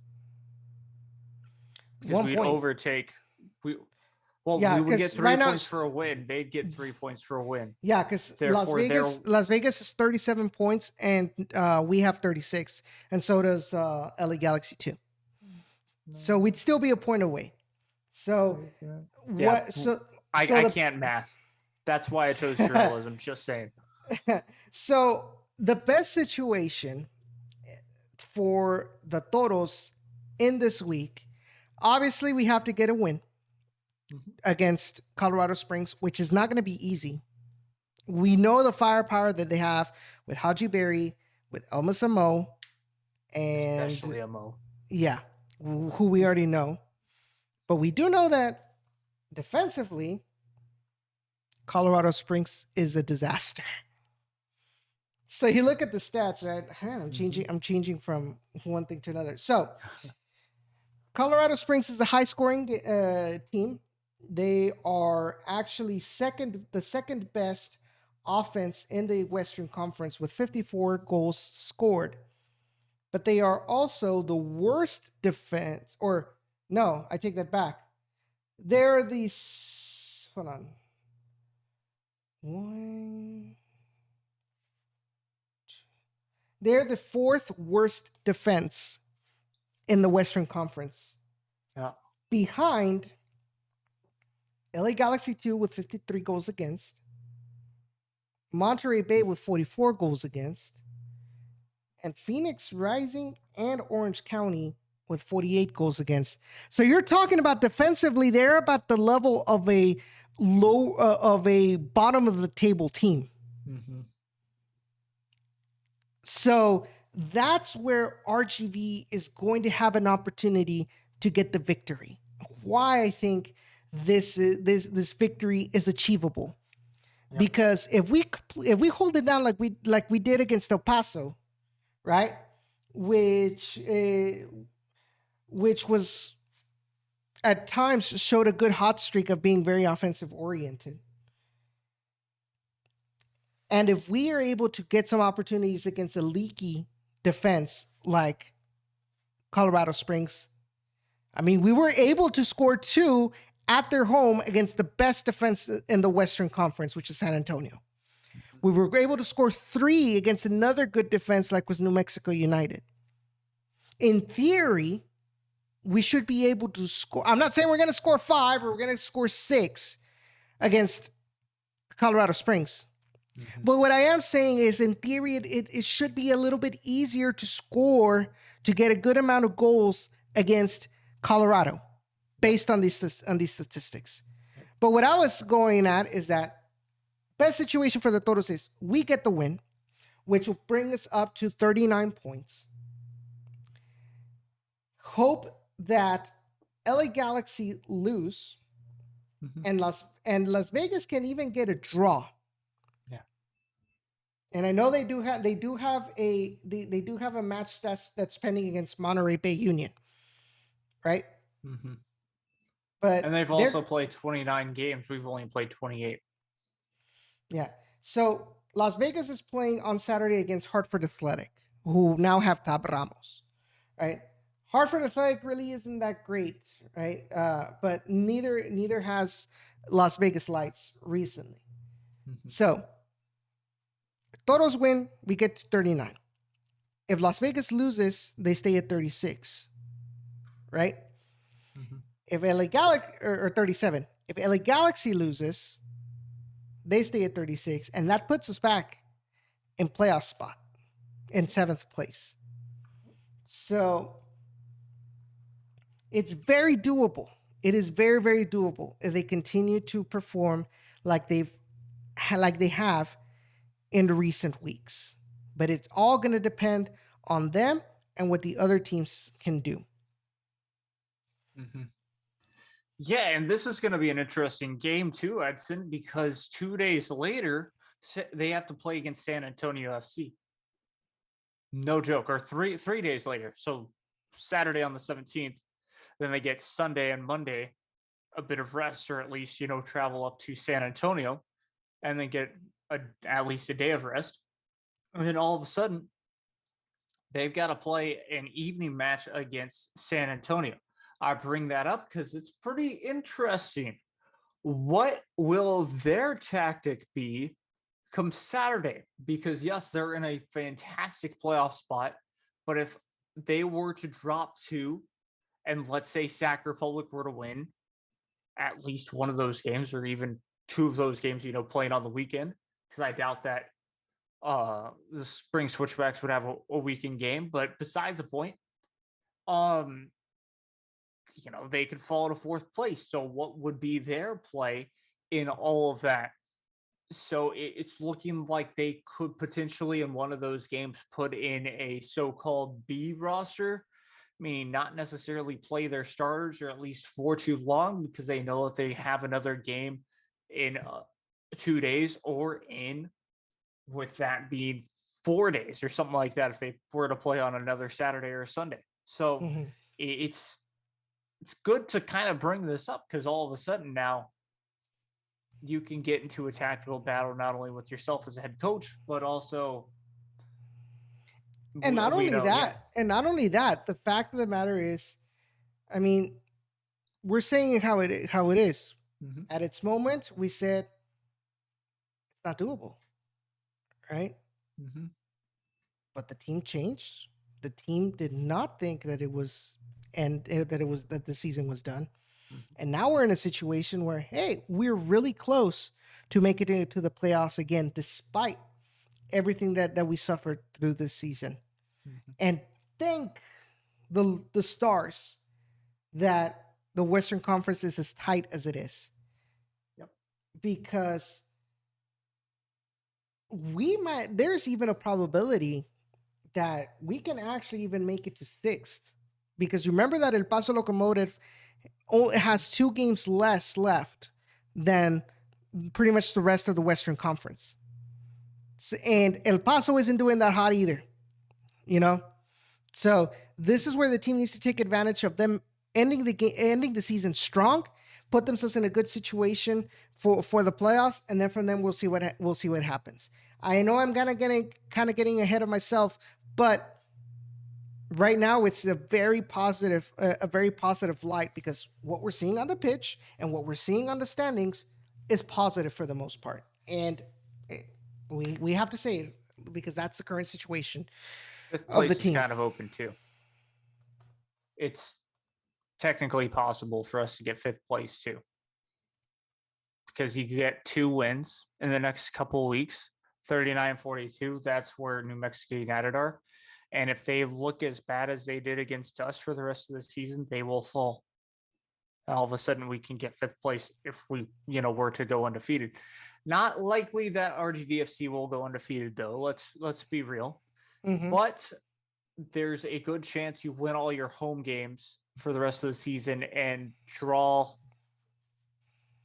S2: Because we'd overtake. We would get 3 points for a win. They'd get 3 points for a win.
S1: Yeah, because Las Vegas is 37 points and we have 36, and so does LA Galaxy 2. So we'd still be a point away. So
S2: I can't math. That's why I chose journalism. Just saying.
S1: So the best situation for the Toros in this week, obviously we have to get a win against Colorado Springs, which is not going to be easy. We know the firepower that they have with Haji Berry, with Elmas Amo, and
S2: especially Amo.
S1: Yeah, who we already know. But we do know that defensively, Colorado Springs is a disaster. So you look at the stats, right? I'm changing from one thing to another. So Colorado Springs is a high-scoring team. They are actually the second best offense in the Western Conference with 54 goals scored. But they are also the worst defense, or no, I take that back. They're the, hold on. They're the 4th worst defense in the Western Conference.
S2: Yeah.
S1: Behind LA Galaxy 2 with 53 goals against, Monterey Bay with 44 goals against, and Phoenix Rising and Orange County with 48 goals against. So you're talking about defensively, they're about the level of a bottom of the table team.
S2: Mm-hmm.
S1: So that's where RGV is going to have an opportunity to get the victory. Why I think this victory is achievable. Yep. Because if we hold it down like we did against El Paso, right? Which was at times showed a good hot streak of being very offensive oriented. And if we are able to get some opportunities against a leaky defense like Colorado Springs, I mean, we were able to score 2 at their home against the best defense in the Western Conference, which is San Antonio. We were able to score 3 against another good defense like was New Mexico United. In theory, we should be able to score. I'm not saying we're going to score 5 or we're going to score 6 against Colorado Springs. Mm-hmm. But what I am saying is, in theory, it should be a little bit easier to score, to get a good amount of goals against Colorado based on these statistics. But what I was going at is that best situation for the Toros is we get the win, which will bring us up to 39 points. Hope that LA Galaxy lose, mm-hmm. and Las Vegas can even get a draw.
S2: Yeah.
S1: And I know they do have a match that's pending against Monterey Bay Union, right?
S2: Mm-hmm.
S1: And
S2: they've also played 29 games. We've only played 28.
S1: Yeah. So Las Vegas is playing on Saturday against Hartford Athletic, who now have Tab Ramos, right? Hartford Athletic really isn't that great, right? But neither has Las Vegas Lights recently. Mm-hmm. So Toros win, we get to 39. If Las Vegas loses, they stay at 36, right? Mm-hmm. If LA Galaxy or 37, if LA Galaxy loses, they stay at 36, and that puts us back in playoff spot in 7th place. So it's very doable. It is very, very doable if they continue to perform like they have in the recent weeks. But it's all going to depend on them and what the other teams can do.
S2: Mm-hmm. Yeah, and this is going to be an interesting game too, Edson, because 2 days later, they have to play against San Antonio FC. No joke. Or three days later. So Saturday on the 17th, then they get Sunday and Monday a bit of rest, or at least, travel up to San Antonio and then get at least a day of rest. And then all of a sudden, they've got to play an evening match against San Antonio. I bring that up because it's pretty interesting. What will their tactic be come Saturday? Because yes, they're in a fantastic playoff spot, but if they were to drop 2, and let's say Sac Republic were to win at least one of those games, or even 2 of those games, playing on the weekend, because I doubt that the Spring Switchbacks would have a weekend game. But besides the point, they could fall to 4th place. So what would be their play in all of that? So it's looking like they could potentially in one of those games put in a so-called B roster, meaning not necessarily play their starters, or at least for too long, because they know that they have another game in 2 days, or with that being 4 days or something like that if they were to play on another Saturday or Sunday. So mm-hmm. it's good to kind of bring this up, because all of a sudden now you can get into a tactical battle, not only with yourself as a head coach, but also
S1: and not only that, the fact of the matter is, I mean, we're saying how it is. Mm-hmm. At its moment, we said it's not doable, right? Mm-hmm. But the team changed. The team did not think that that the season was done. Mm-hmm. And now we're in a situation where, hey, we're really close to making it to the playoffs again, despite everything that we suffered through this season.
S2: Mhm.
S1: and thank the stars that the Western Conference is as tight as it is,
S2: Yep.
S1: because there's even a probability that we can actually even make it to sixth, because you remember that El Paso Locomotive only has 2 games less left than pretty much the rest of the Western Conference. So, and El Paso isn't doing that hot either, you know? So this is where the team needs to take advantage of them ending the season strong, put themselves in a good situation for the playoffs, and then from them we'll see what happens. I know I'm getting ahead of myself, but right now it's a very positive light, because what we're seeing on the pitch and what we're seeing on the standings is positive for the most part, and we have to say it, because that's the current situation
S2: Fifth
S1: of the
S2: place is
S1: team.
S2: kind of open too. It's technically possible for us to get fifth place too, because you get 2 wins in the next couple of weeks, 39-42. That's where New Mexico United are. And if they look as bad as they did against us for the rest of the season, they will fall. All of a sudden, we can get fifth place if we, were to go undefeated. Not likely that RGVFC will go undefeated, though. Let's be real.
S1: Mm-hmm.
S2: But there's a good chance you win all your home games for the rest of the season and draw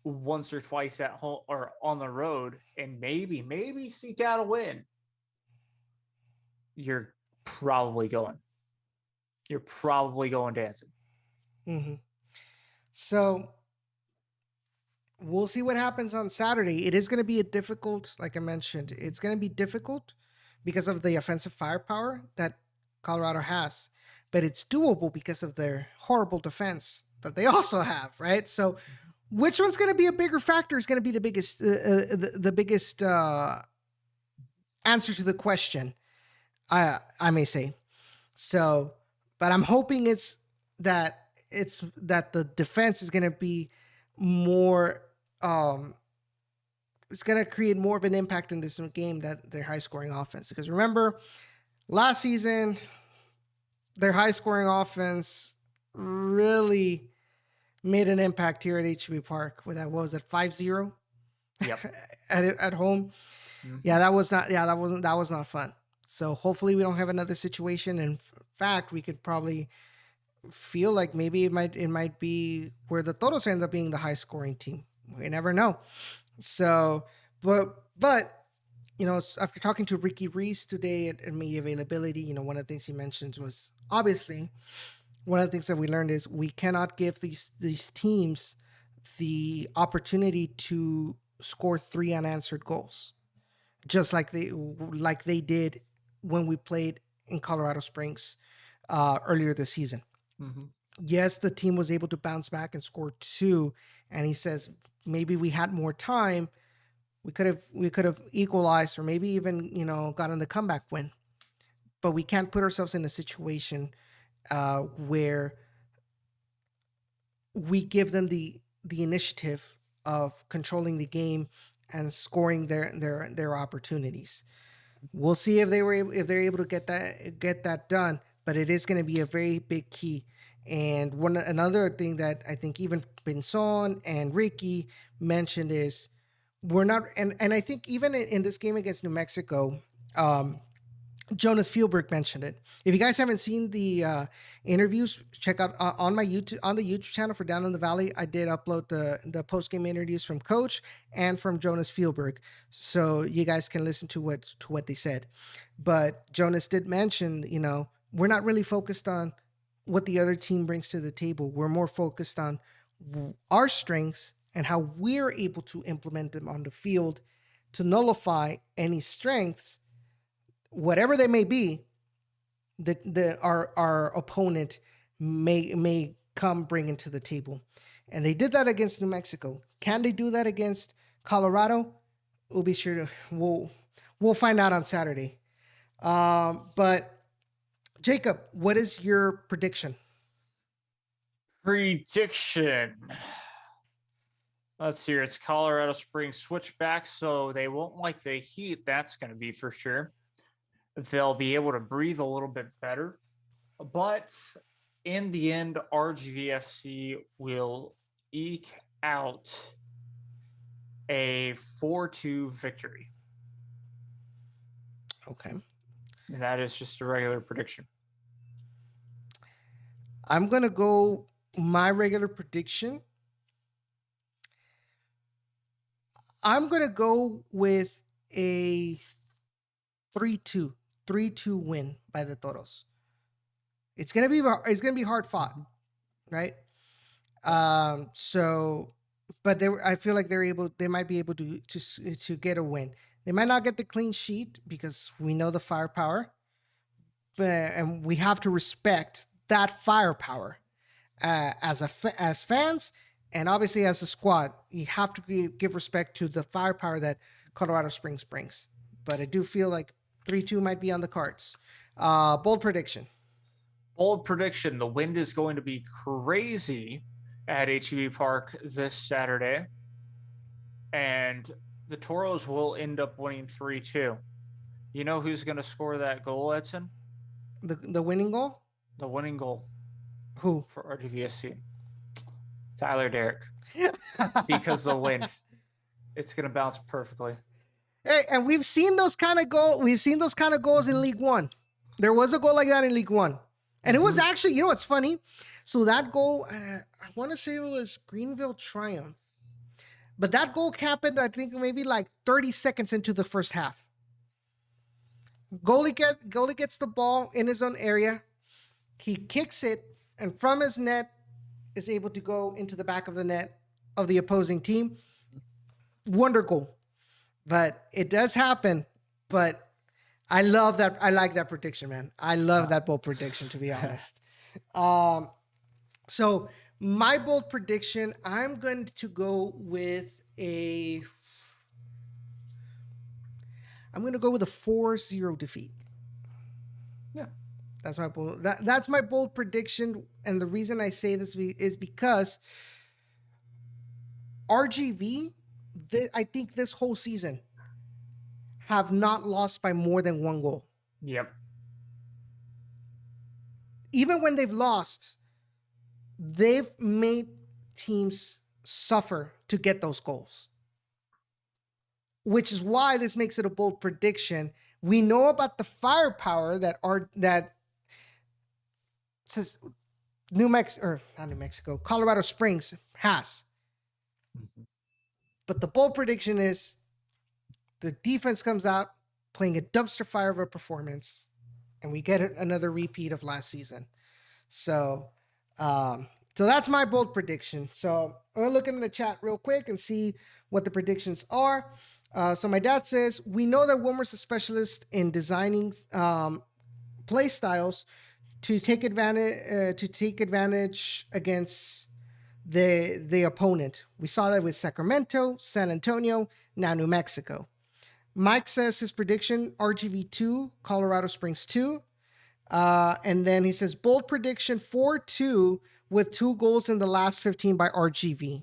S2: once or twice at home or on the road, and maybe seek out a win. You're probably going dancing.
S1: Mm-hmm. So we'll see what happens on Saturday. It is going to be like I mentioned, it's going to be difficult because of the offensive firepower that Colorado has, but it's doable because of their horrible defense that they also have, right? So, which one's going to be a bigger factor is going to be the biggest answer to the question, I may say. So, but I'm hoping that the defense is going to be more. It's going to create more of an impact in this game that their high scoring offense. Because remember, last season, their high scoring offense really made an impact here at HB Park. With that, what was it, 5-0?
S2: Yep.
S1: at home.
S2: Mm-hmm.
S1: Yeah, that was not fun. So hopefully we don't have another situation. In fact, we could probably feel like maybe it might be where the Toros end up being the high scoring team. We never know. So, but after talking to Ricky Reese today at media availability, one of the things he mentioned was, obviously, one of the things that we learned is we cannot give these teams the opportunity to score 3 unanswered goals, just like they did when we played in Colorado Springs earlier this season.
S2: Mm-hmm.
S1: Yes, the team was able to bounce back and score 2, and he says maybe we had more time, we could have equalized, or maybe even gotten the comeback win. But we can't put ourselves in a situation where we give them the initiative of controlling the game and scoring their opportunities. We'll see if they're able to get that done, but it is going to be a very big key. And another thing that I think even Pinson and Ricky mentioned is we're not, and I think even in this game against New Mexico, Jonas Fielberg mentioned it. If you guys haven't seen the interviews, check out on my YouTube, on the YouTube channel for Down in the Valley. I did upload the post game interviews from Coach and from Jonas Fielberg, so you guys can listen to what they said. But Jonas did mention, we're not really focused on what the other team brings to the table. We're more focused on our strengths and how we're able to implement them on the field to nullify any strengths, whatever they may be, that our opponent may come bring into the table. And they did that against New Mexico. Can they do that against Colorado? We'll be sure to we'll find out on Saturday. But Jacob, what is your prediction?
S2: Let's see. It's Colorado Springs switchback, so they won't like the heat. That's going to be for sure. they'll be able to breathe a little bit better. But in the end, RGVFC will eke out a 4-2 victory.
S1: Okay.
S2: And that is just a regular prediction.
S1: I'm going to go my regular prediction. I'm going to go with a 3-2 win by the Toros. It's going to be hard fought, right? So but I feel like they might be able to get a win. They might not get the clean sheet because we know the firepower, and we have to respect that firepower as fans, and obviously as a squad. You have to give respect to the firepower that Colorado Springs brings. But I do feel like 3-2 might be on the cards. Bold prediction.
S2: Bold prediction. The wind is going to be crazy at HEB Park this Saturday, and the Toros will end up winning 3-2. You know who's going to score that goal, Edson?
S1: The winning goal?
S2: The winning goal.
S1: Who?
S2: For RGVSC. Tyler Derrick. Because the wind. It's going to bounce perfectly.
S1: Hey, and we've seen those kind of goals in League One. There was a goal like that in League One. And it was actually, you know what's funny? So that goal, I want to say it was Greenville Triumph. But that goal happened, I think, maybe like 30 seconds into the first half. Goalie gets the ball in his own area. He kicks it, and from his net is able to go into the back of the net of the opposing team. Wonder goal. But it does happen. But I love that. I like that prediction, man. I love that bold prediction, to be honest. So my bold prediction, I'm going to go with a 4-0 defeat.
S2: Yeah.
S1: That's my bold. That's my bold prediction, and the reason I say this is because RGV, I think this whole season, have not lost by more than one goal.
S2: Yep.
S1: Even when they've lost, they've made teams suffer to get those goals, which is why this makes it a bold prediction. We know about the firepower that says Colorado Springs has. Mm-hmm. But the bold prediction is the defense comes out playing a dumpster fire of a performance, and we get another repeat of last season. So that's my bold prediction. So I'm going to look in the chat real quick and see what the predictions are. So my dad says, we know that Wilmer's a specialist in designing play styles to take advantage against the opponent. We saw that with Sacramento, San Antonio, now New Mexico. Mike says his prediction, RGV 2, Colorado Springs 2. And then he says, bold prediction 4-2 with 2 goals in the last 15 by RGV.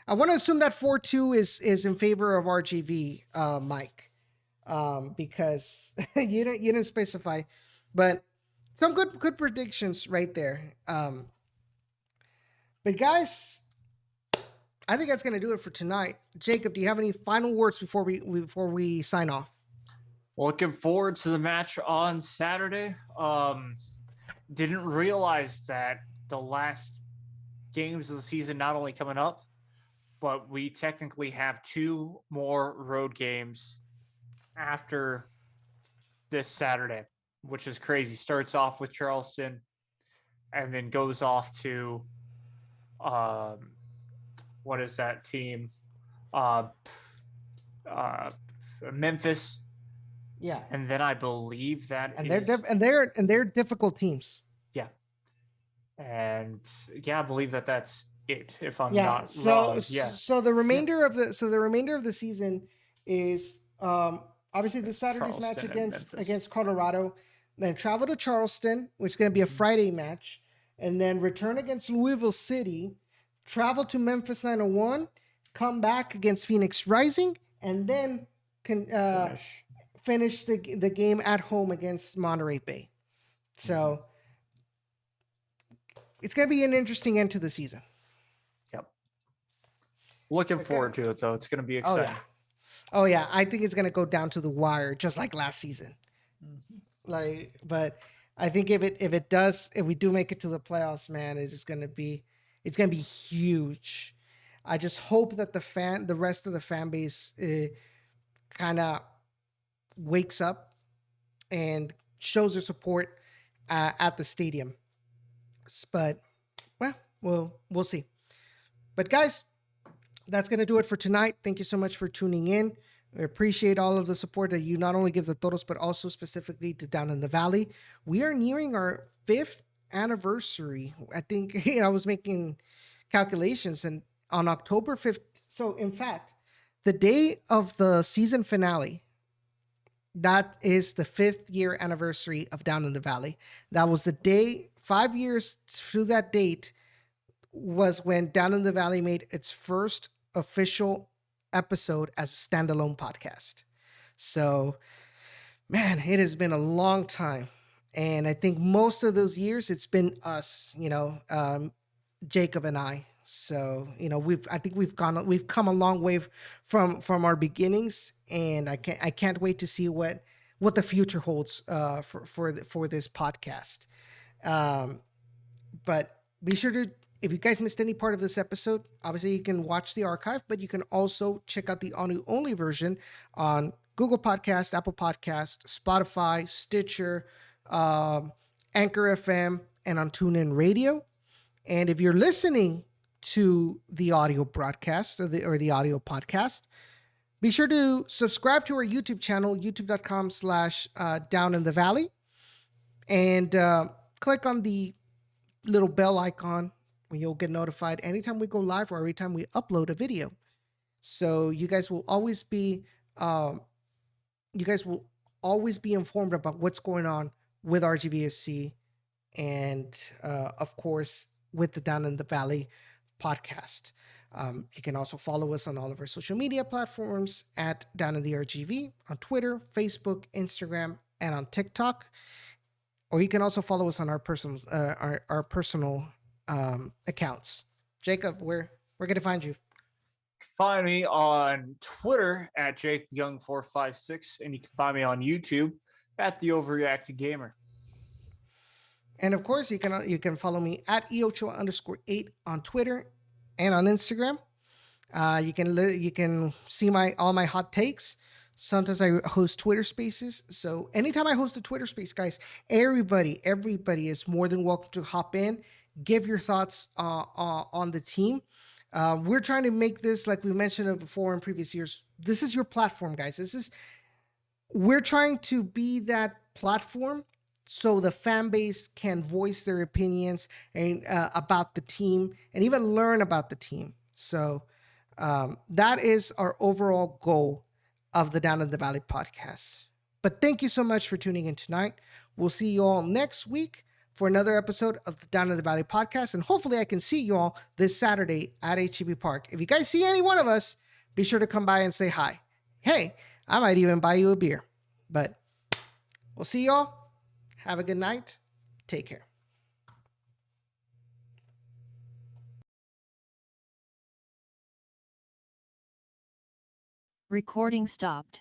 S1: I want to assume that 4-2 is in favor of RGV, Mike, because you didn't specify, but some good predictions right there. But guys, I think that's going to do it for tonight. Jacob, do you have any final words before we sign off?
S2: Looking forward to the match on Saturday. Didn't realize that the last games of the season not only coming up, but we technically have 2 more road games after this Saturday, which is crazy. Starts off with Charleston and then goes off to what is that team? Memphis.
S1: Yeah.
S2: And then I believe that
S1: they're difficult teams.
S2: Yeah. And yeah, I believe that's it, if I'm not wrong. Yeah.
S1: So the remainder of the season is obviously the Saturday's match against Colorado, then travel to Charleston, which is going to be a Friday match, and then return against Louisville City, travel to Memphis 901, come back against Phoenix Rising, and then finish the game at home against Monterey Bay. So it's going to be an interesting end to the season.
S2: Yep. Looking forward to it, though. It's going to be exciting.
S1: Oh yeah. I think it's going to go down to the wire, just like last season. But I think if we do make it to the playoffs, man, it's going to be huge. I just hope that the rest of the fan base kind of wakes up and shows their support at the stadium. But we'll see. But guys, that's going to do it for tonight. Thank you so much for tuning in. We appreciate all of the support that you not only give the Toros, but also specifically to Down in the Valley. We are nearing our 5th anniversary. I think I was making calculations, and on October 5th. So in fact, the day of the season finale, that is the 5th year anniversary of Down in the Valley. That was the day, 5 years through that date was when Down in the Valley made its first official episode as a standalone podcast. So, man, it has been a long time. And I think most of those years it's been us, Jacob and I. So, I think we've come a long way from our beginnings, and I can't wait to see what the future holds for this podcast. But be sure to, if you guys missed any part of this episode, obviously you can watch the archive, but you can also check out the audio-only version on Google Podcast, Apple Podcast, Spotify, Stitcher, Anchor FM, and on TuneIn Radio. And if you're listening to the audio broadcast or the audio podcast, be sure to subscribe to our YouTube channel, youtube.com/Down in the Valley, and click on the little bell icon when you'll get notified anytime we go live or every time we upload a video. So you guys will always be informed about what's going on with RGVFC and of course with the Down in the Valley podcast. You can also follow us on all of our social media platforms at Down in the RGV on Twitter, Facebook, Instagram, and on TikTok. Or you can also follow us on our personal accounts. Jacob, where can I find you?
S2: Find me on Twitter at JakeYoung456, and you can find me on YouTube at The Overreacted Gamer.
S1: And of course, you can follow me at EOchoa_8 on Twitter and on Instagram. You can see all my hot takes. Sometimes I host Twitter Spaces. So anytime I host a Twitter Space, guys, everybody is more than welcome to hop in, give your thoughts on the team. We're trying to make this, like we mentioned it before in previous years, this is your platform, guys. We're trying to be that platform so the fan base can voice their opinions and about the team and even learn about the team. So that is our overall goal of the Down in the Valley podcast. But thank you so much for tuning in tonight. We'll see you all next week for another episode of the Down in the Valley podcast. And hopefully I can see you all this Saturday at HEB Park. If you guys see any one of us, be sure to come by and say hi. Hey, I might even buy you a beer. But we'll see you all. Have a good night. Take care.
S3: Recording stopped.